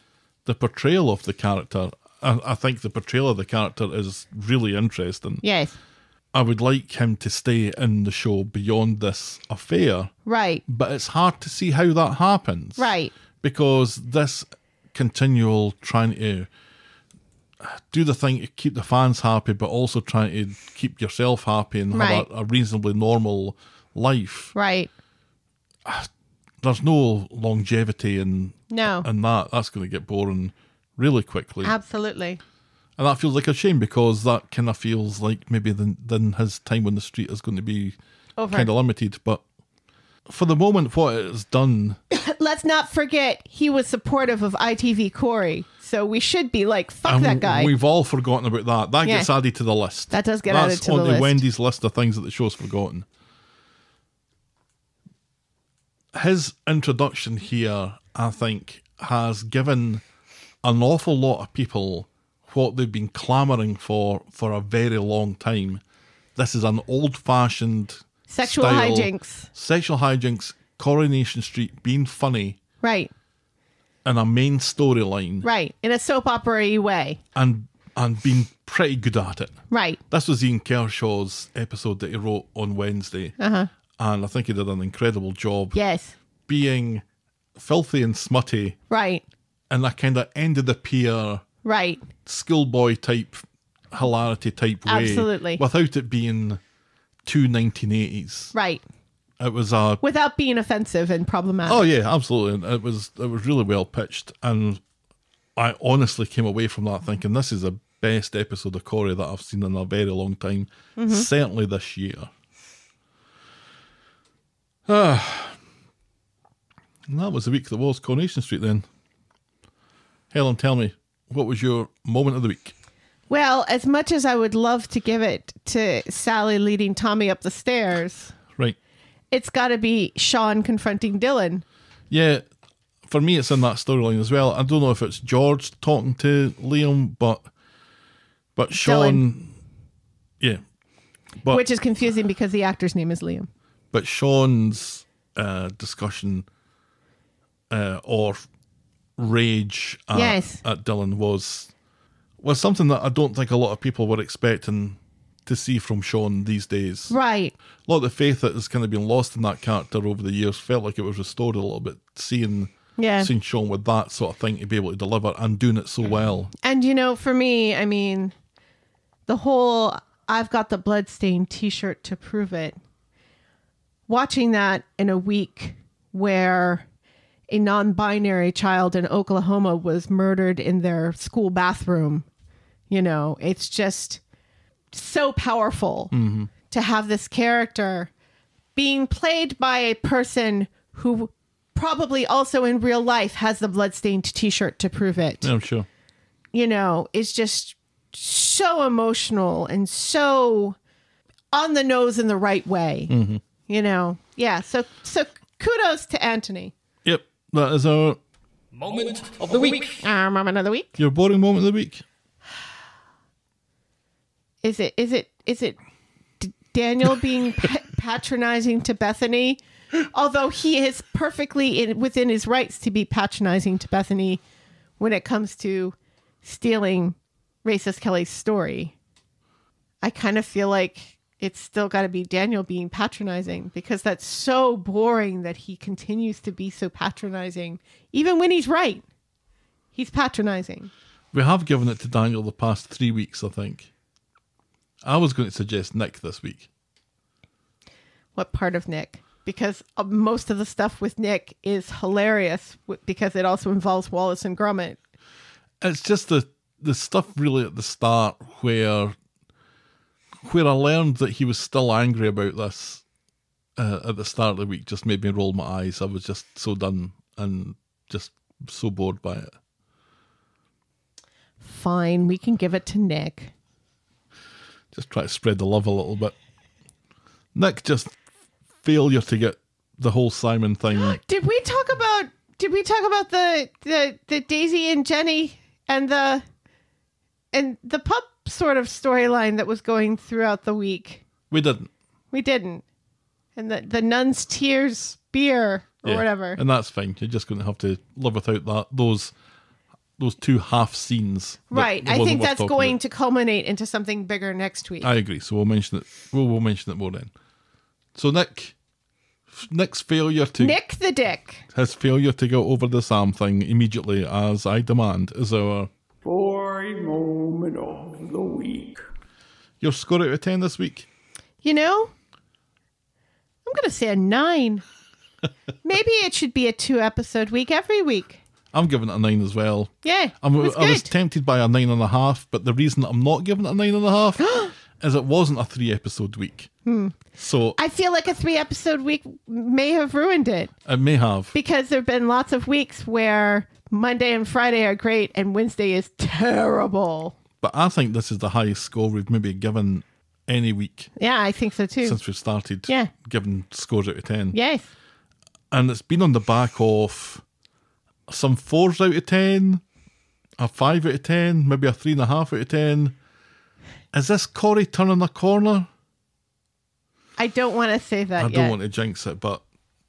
the portrayal of the character. I think the portrayal of the character is really interesting. Yes. I would like him to stay in the show beyond this affair. Right. But it's hard to see how that happens. Right. Because this continual trying to do the thing to keep the fans happy, but also trying to keep yourself happy and have a reasonably normal life. Right. There's no longevity in that. That's going to get boring really quickly. Absolutely. And that feels like a shame, because that kind of feels like maybe then his time on the street is going to be kind of limited. But for the moment, what it has done... Let's not forget, he was supportive of ITV Corrie. So we should be like, fuck that guy. We've all forgotten about that. That gets added to the list. That does get added to the list. That's on Wendy's list of things that the show's forgotten. His introduction here, I think, has given an awful lot of people what they've been clamouring for a very long time. This is an old-fashioned sexual hijinks, Coronation Street being funny, right, in a main storyline, right, in a soap opera-y way, and being pretty good at it. Right. This was Ian Kershaw's episode that he wrote on Wednesday, and I think he did an incredible job. Yes, being filthy and smutty, right, in a kind of end of the pier, right, schoolboy type hilarity type way, absolutely, without it being too 1980s. Right. It was without being offensive and problematic. Oh yeah, absolutely. It was really well pitched, and I honestly came away from that thinking this is the best episode of Corrie that I've seen in a very long time. Certainly this year. And that was the week that was Coronation Street then. Helen, tell me, what was your moment of the week? Well, as much as I would love to give it to Sally leading Tommy up the stairs, Right. it's got to be Sean confronting Dylan. Yeah, for me, it's in that storyline as well. I don't know if it's George talking to Liam, but Sean, yeah, but Which is confusing because the actor's name is Liam. but Sean's discussion or rage at Dylan was something that I don't think a lot of people were expecting to see from Sean these days. Right. A lot of the faith that has kind of been lost in that character over the years felt like it was restored a little bit, seeing Sean with that sort of thing to be able to deliver and doing it so well. And, you know, for me, I mean, the whole I've got the bloodstained t-shirt to prove it. Watching that in a week where a non-binary child in Oklahoma was murdered in their school bathroom, you know, it's just so powerful to have this character being played by a person who probably also in real life has the bloodstained t-shirt to prove it. Yeah, I'm sure. You know, it's just so emotional and so on the nose in the right way. You know, yeah. So kudos to Anthony. Yep, that is our Moment of the week. Moment of the week. your boring moment of the week. Is it Daniel being patronizing to Bethany? Although he is perfectly within his rights to be patronizing to Bethany when it comes to stealing Racist Kelly's story. I kind of feel like it's still got to be Daniel being patronizing because that's so boring that he continues to be so patronizing. Even when he's right, he's patronizing. We have given it to Daniel the past 3 weeks, I think. I was going to suggest Nick this week. What part of Nick? Because most of the stuff with Nick is hilarious because it also involves Wallace and Gromit. It's just the stuff really at the start where I learned that he was still angry about this at the start of the week just made me roll my eyes. I was just so done and just so bored by it. Fine, we can give it to Nick. Just try to spread the love a little bit. Nick, just failure to get the whole Simon thing. Did we talk about the Daisy and Jenny and the pup sort of storyline that was going throughout the week? We didn't. We didn't. And the nun's tears beer or whatever. And that's fine. You're just going to have to live without those two half scenes. Right. I think that's going to culminate into something bigger next week. I agree. So we'll mention it. We'll mention it more then. So Nick's failure to Nick the Dick. His failure to go over the Sam thing immediately, as I demand, is our Boring moment of the week. your score out of 10 this week. You know, I'm going to say a 9. Maybe it should be a 2-episode week every week. I'm giving it a 9 as well. Yeah, I was tempted by a 9.5, but the reason I'm not giving it a 9.5 is it wasn't a 3-episode week. So I feel like a 3-episode week may have ruined it. It may have. Because there have been lots of weeks where Monday and Friday are great and Wednesday is terrible. But I think this is the highest score we've maybe given any week. Yeah, I think so too. Since we started giving scores out of 10. Yes. And it's been on the back of some 4s out of 10, a 5 out of 10, maybe a 3.5 out of 10. Is this Corrie turning a corner? I don't want to say that yet. I don't want to jinx it, but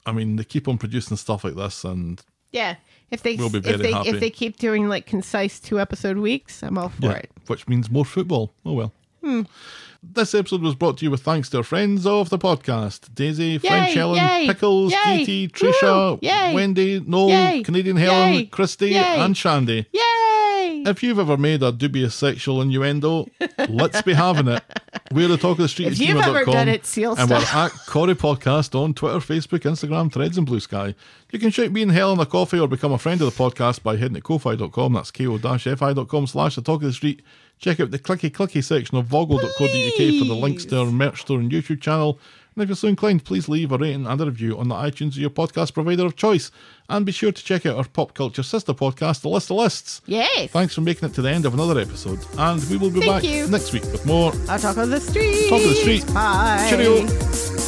I mean, they keep on producing stuff like this, and yeah, if they we'll be very happy. If they keep doing like concise 2-episode weeks, I'm all for it. Which means more football. Oh well. This episode was brought to you with thanks to our friends of the podcast: Daisy, French Helen, Pickles, Dee Dee, Trisha, Wendy, Noel, Canadian Helen, Christy, and Shandy. Yay! If you've ever made a dubious sexual innuendo, let's be having it. We're the Talk of the Street. If you've ever done it, seal and stuff. we're at Corrie Podcast on Twitter, Facebook, Instagram, Threads, and Blue Sky. You can shout me and Helen a coffee or become a friend of the podcast by heading to ko-fi.com. That's ko-fi.com/the Talk of the Street. Check out the clicky section of voggle.co.uk for the links to our merch store and YouTube channel. And if you're so inclined, please leave a rating and a review on the iTunes or your podcast provider of choice. And be sure to check out our pop culture sister podcast, The List of Lists. Yes. Thanks for making it to the end of another episode. And we will be Thank back you. next week with more I'll talk of the street. Talk of the Street. Bye. Cheerio.